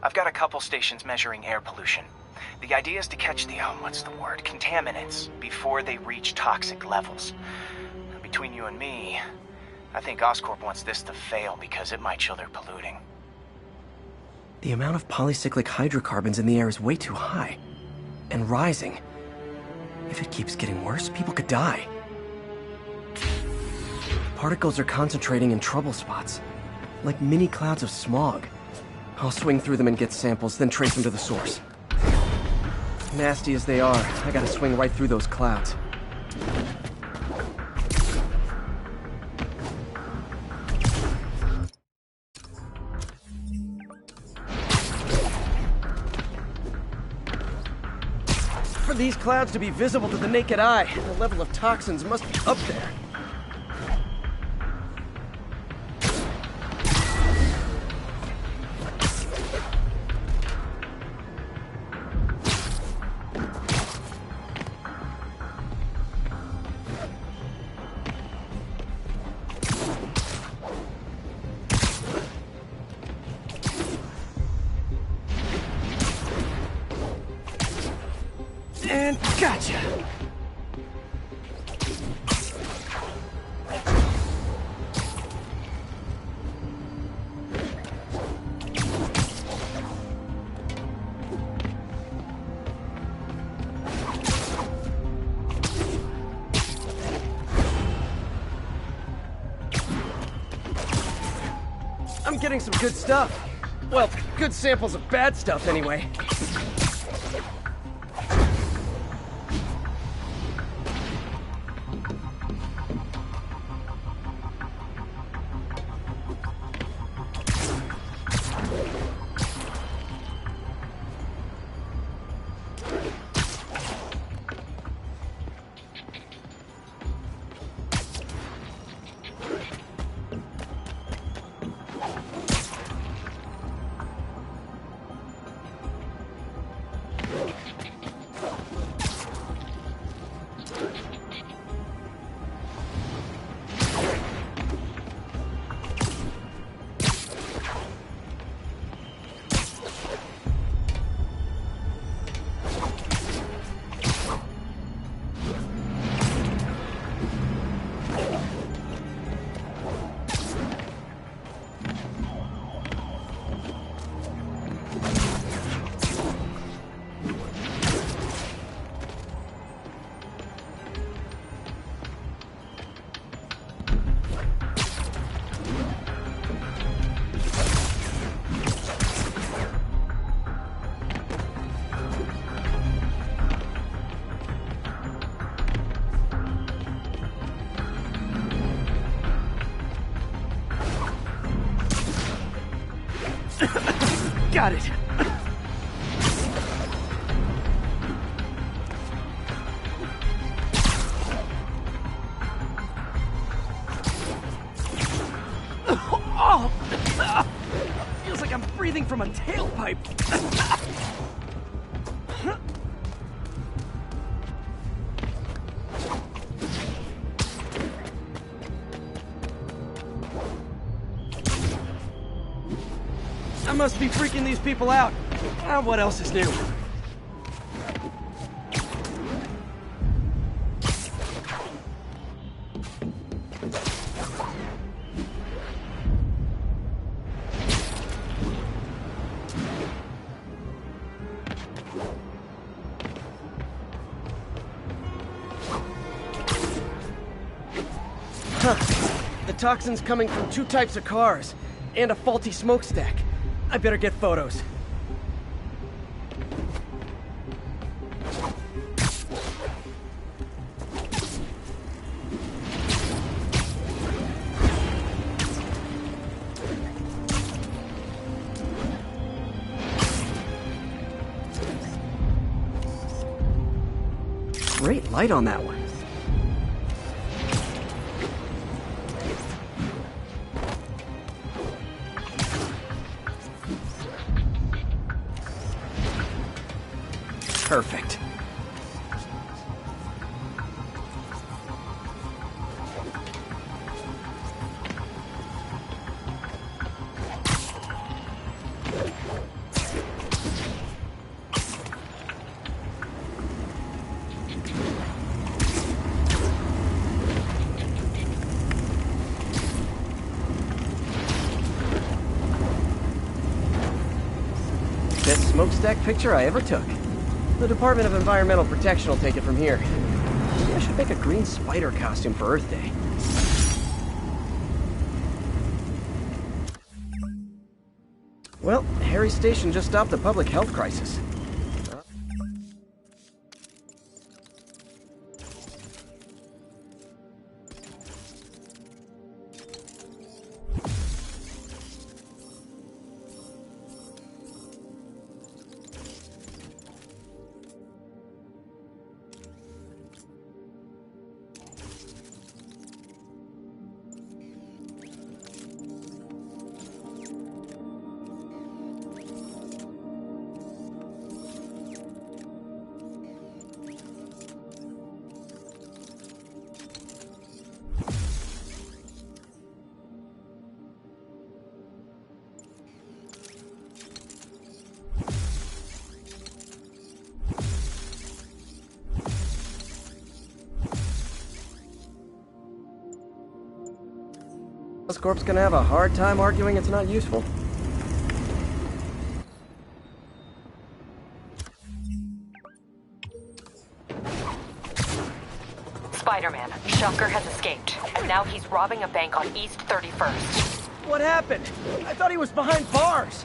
I've got a couple stations measuring air pollution. The idea is to catch the, contaminants before they reach toxic levels. Between you and me, I think Oscorp wants this to fail because it might show they're polluting. The amount of polycyclic hydrocarbons in the air is way too high. And rising. If it keeps getting worse, people could die. Particles are concentrating in trouble spots, like mini clouds of smog. I'll swing through them and get samples, then trace them to the source. Nasty as they are, I gotta swing right through those clouds. For these clouds to be visible to the naked eye, the level of toxins must be up there. And gotcha! I'm getting some good stuff. Well, good samples of bad stuff anyway. Got it. Oh! Feels like I'm breathing from a tailpipe. I must be freaking these people out. What else is new? The toxin's coming from 2 types of cars, and a faulty smokestack. I better get photos. Great light on that one. Perfect. Best smokestack picture I ever took. The Department of Environmental Protection will take it from here. Maybe I should make a green spider costume for Earth Day. Well, Harry's station just stopped a public health crisis. Oscorp's gonna have a hard time arguing it's not useful. Spider-Man, Shocker has escaped, and now he's robbing a bank on East 31st. What happened? I thought he was behind bars.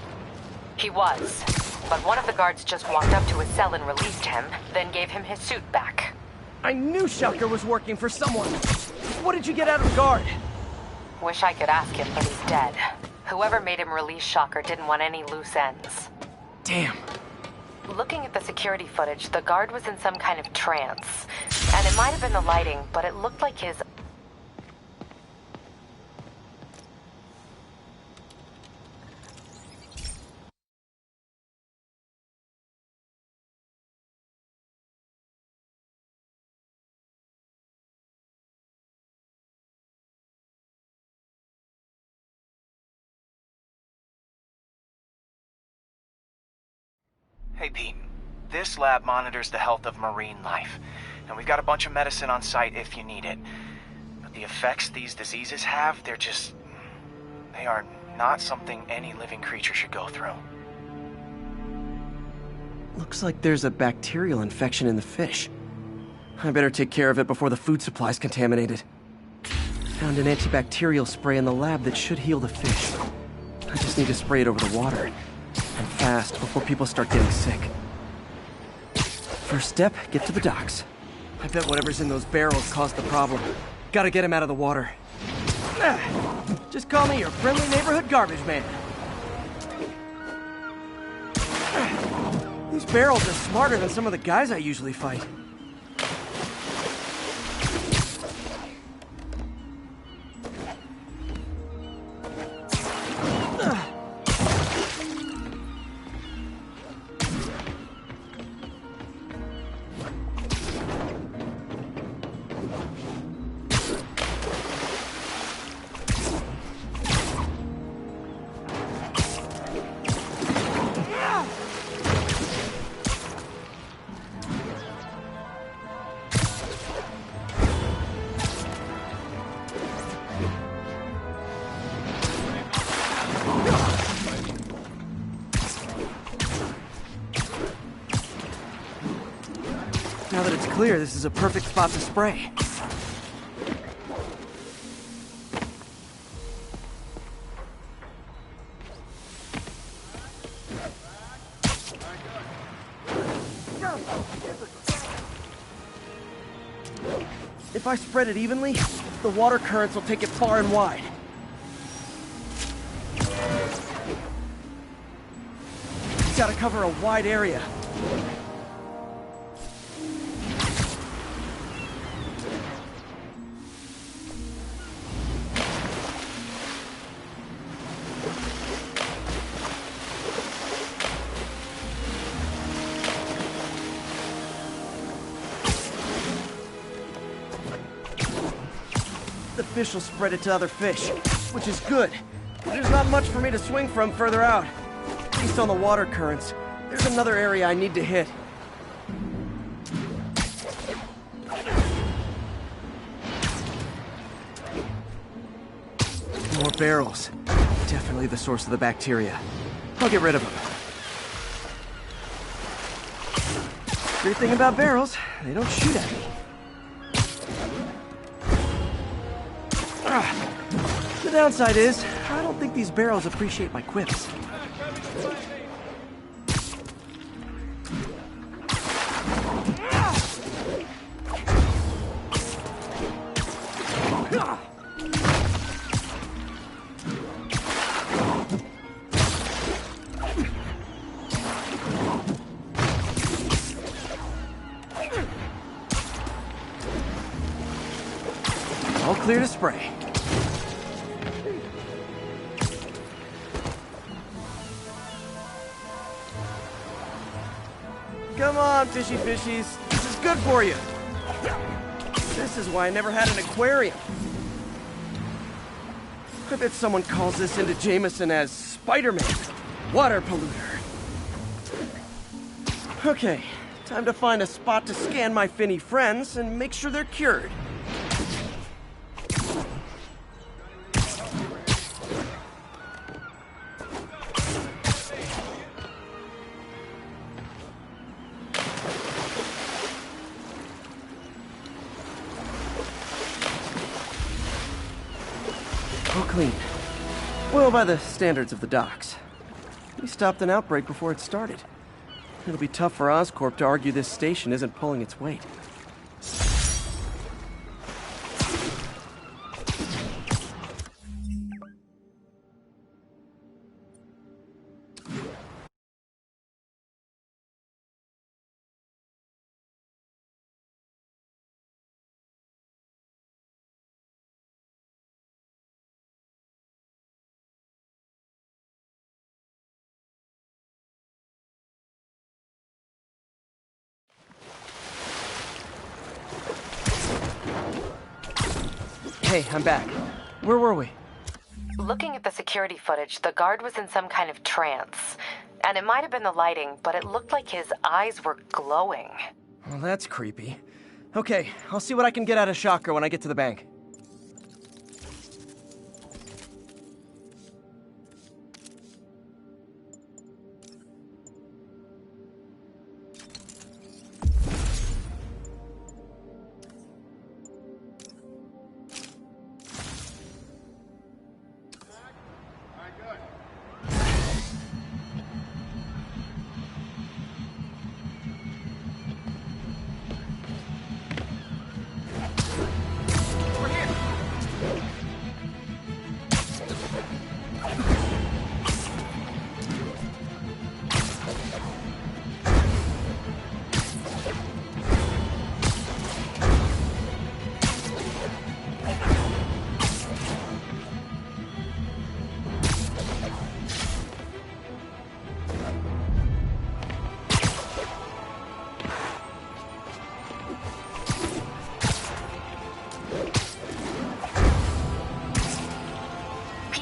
He was, but one of the guards just walked up to his cell and released him, then gave him his suit back. I knew Shocker was working for someone. What did you get out of the guard? Wish I could ask him, but he's dead. Whoever made him release Shocker didn't want any loose ends. Damn. Looking at the security footage, the guard was in some kind of trance. And it might have been the lighting, but it looked like his... Hey, Pete. This lab monitors the health of marine life, and we've got a bunch of medicine on site if you need it. But the effects these diseases have, they are not something any living creature should go through. Looks like there's a bacterial infection in the fish. I better take care of it before the food supply's contaminated. Found an antibacterial spray in the lab that should heal the fish. I just need to spray it over the water. And fast, before people start getting sick. First step, get to the docks. I bet whatever's in those barrels caused the problem. Gotta get him out of the water. Just call me your friendly neighborhood garbage man. These barrels are smarter than some of the guys I usually fight. Now that it's clear, this is a perfect spot to spray. If I spread it evenly, the water currents will take it far and wide. It's gotta cover a wide area. The fish will spread it to other fish, which is good. But there's not much for me to swing from further out. Based on the water currents, there's another area I need to hit. More barrels. Definitely the source of the bacteria. I'll get rid of them. Great thing about barrels, they don't shoot at me. The downside is, I don't think these barrels appreciate my quips. All clear to spray. Come on, fishy fishies. This is good for you. This is why I never had an aquarium. I bet someone calls this into Jameson as Spider-Man, water polluter. Okay, time to find a spot to scan my finny friends and make sure they're cured. All clean. Well, by the standards of the docks. We stopped an outbreak before it started. It'll be tough for Oscorp to argue this station isn't pulling its weight. Hey, I'm back. Where were we? Looking at the security footage, the guard was in some kind of trance. And it might have been the lighting, but it looked like his eyes were glowing. Well, that's creepy. Okay, I'll see what I can get out of Shocker when I get to the bank.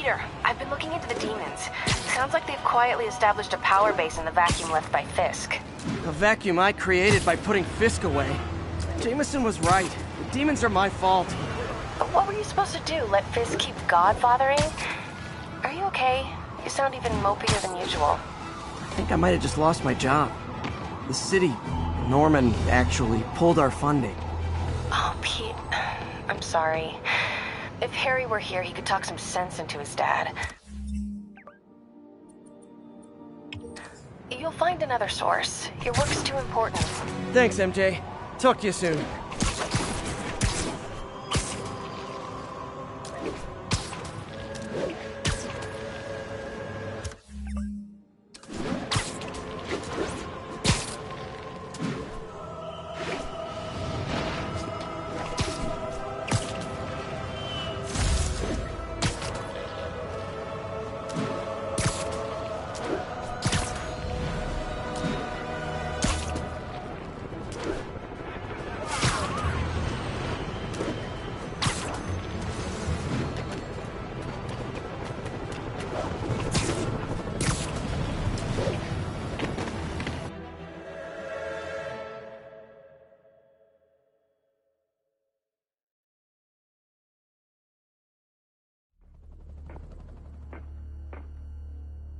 Peter, I've been looking into the demons. Sounds like they've quietly established a power base in the vacuum left by Fisk. A vacuum I created by putting Fisk away. Jameson was right. The demons are my fault. But what were you supposed to do? Let Fisk keep godfathering? Are you okay? You sound even mopier than usual. I think I might have just lost my job. The city, Norman, actually pulled our funding. Oh, Pete. I'm sorry. If Harry were here, he could talk some sense into his dad. You'll find another source. Your work's too important. Thanks, MJ. Talk to you soon.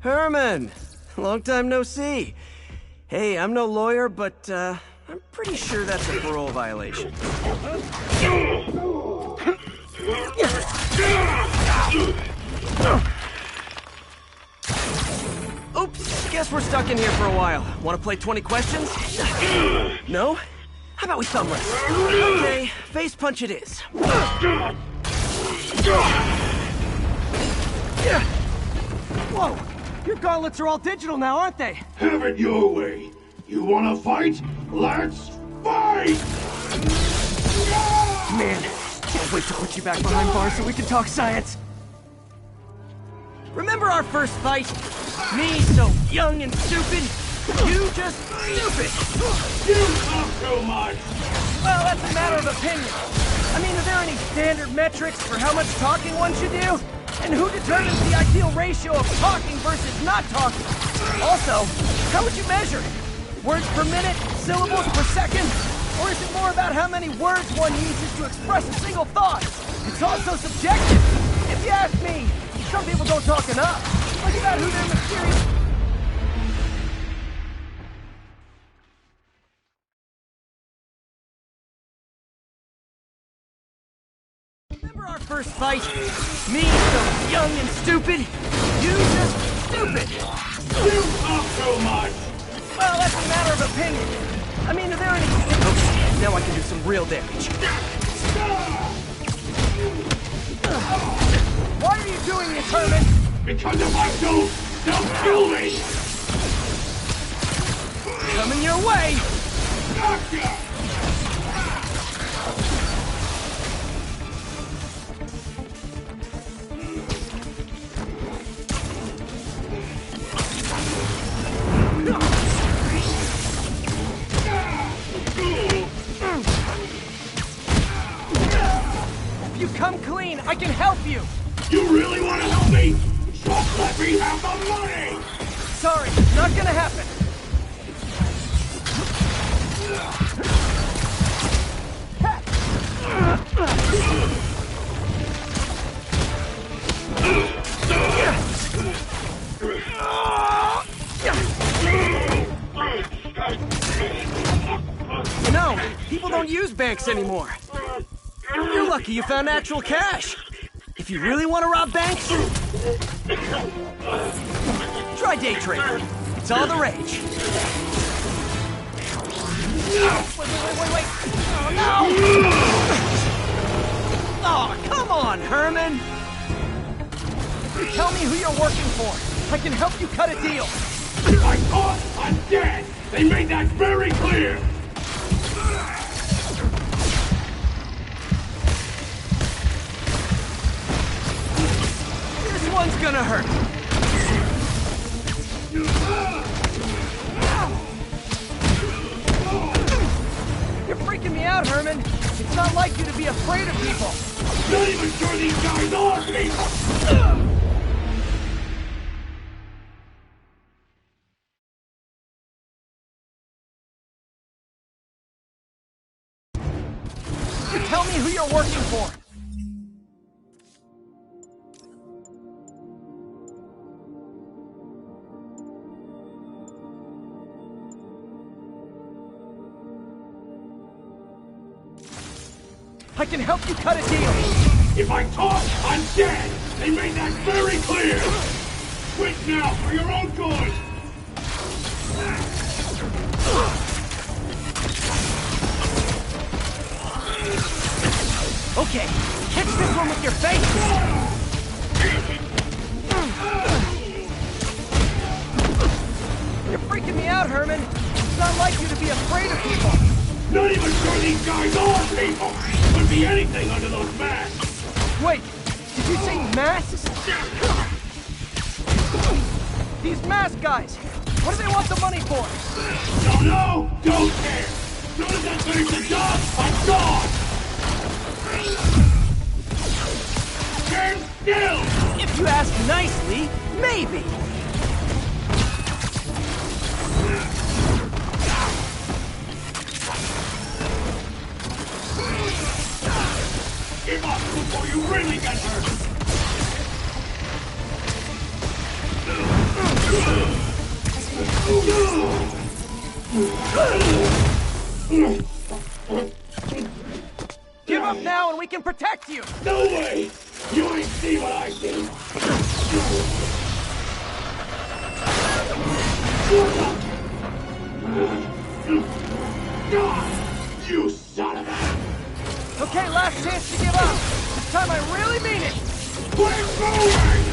Herman! Long time no see. Hey, I'm no lawyer, but, I'm pretty sure that's a parole violation. Oops, guess we're stuck in here for a while. Want to play 20 questions? No? How about we thumb wrestle? Okay, face punch it is. Whoa! Your gauntlets are all digital now, aren't they? Have it your way. You wanna fight? Let's fight! Man, can't wait to put you back behind bars so we can talk science. Remember our first fight? Me so young and stupid, you just stupid. You talk too much. Well, that's a matter of opinion. I mean, are there any standard metrics for how much talking one should do? And who determines the ideal ratio of talking versus not talking? Also, how would you measure it? Words per minute? Syllables per second? Or is it more about how many words one uses to express a single thought? It's also subjective. If you ask me, some people don't talk enough. Think about who their mysterious... Remember our first fight? Me so young and stupid, you just stupid. You talk too much. Well, that's a matter of opinion. I mean, are there any... Okay, now I can do some real damage. Why are you doing this, Herman? Because if I don't, they'll kill me. Coming your way. Gotcha. If you come clean, I can help you. You really want to help me? Just let me have the money. Sorry, not gonna happen. You know, people don't use banks anymore. You're lucky you found actual cash. If you really want to rob banks, try day trading. It's all the rage. Wait. Oh, no! Oh, come on, Herman! Tell me who you're working for. I can help you cut a deal. If I caught, I'm dead. They made that very clear. This one's gonna hurt. You're freaking me out, Herman. It's not like you to be afraid of people. Not even sure these guys are people. I can help you cut a deal. If I talk, I'm dead! They made that very clear! Quit now, for your own good! Okay, catch this one with your face! You're freaking me out, Herman. It's not like you to be afraid of people. Not even sure these guys are people! Could be anything under those masks! Wait, did you say masks? These mask guys, what do they want the money for? Don't know, don't care! As soon as I finish the job, I'm gone! Stand still! If you ask nicely, maybe. Give up before you really get hurt! Give up now and we can protect you! No way! You ain't see what I see! You son of a... Okay, last chance to give up. This time I really mean it. Quit moving!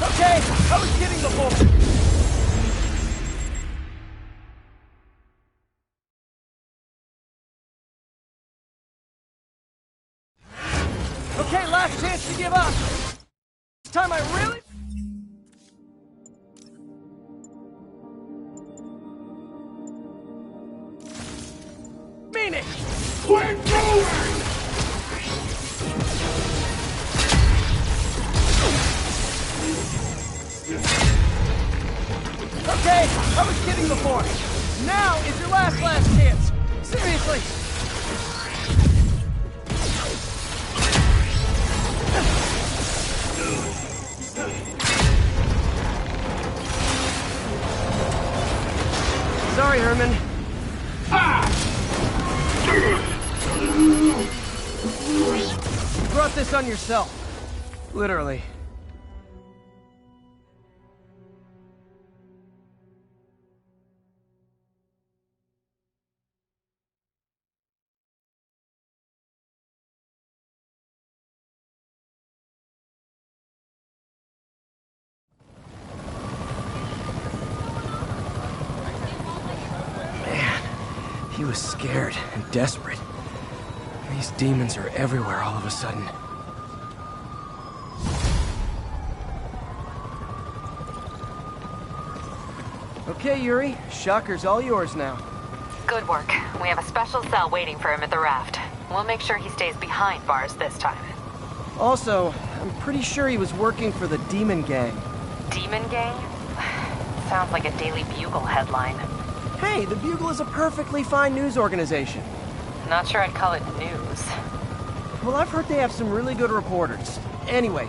Okay, I was kidding before. Okay, last chance to give up. This time I really... mean it! Quit moving! Okay, I was kidding before. Now is your last chance. Seriously. Sorry, Herman. You brought this on yourself. Literally. He was scared and desperate. These demons are everywhere all of a sudden. Okay, Yuri. Shocker's all yours now. Good work. We have a special cell waiting for him at the raft. We'll make sure he stays behind bars this time. Also, I'm pretty sure he was working for the Demon Gang. Demon Gang? Sounds like a Daily Bugle headline. Hey, the Bugle is a perfectly fine news organization. Not sure I'd call it news. Well, I've heard they have some really good reporters. Anyway,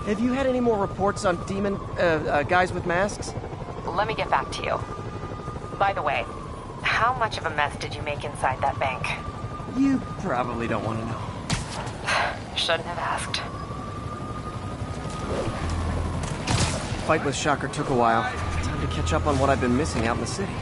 have you had any more reports on demon, guys with masks? Let me get back to you. By the way, how much of a mess did you make inside that bank? You probably don't want to know. Shouldn't have asked. The fight with Shocker took a while. Time to catch up on what I've been missing out in the city.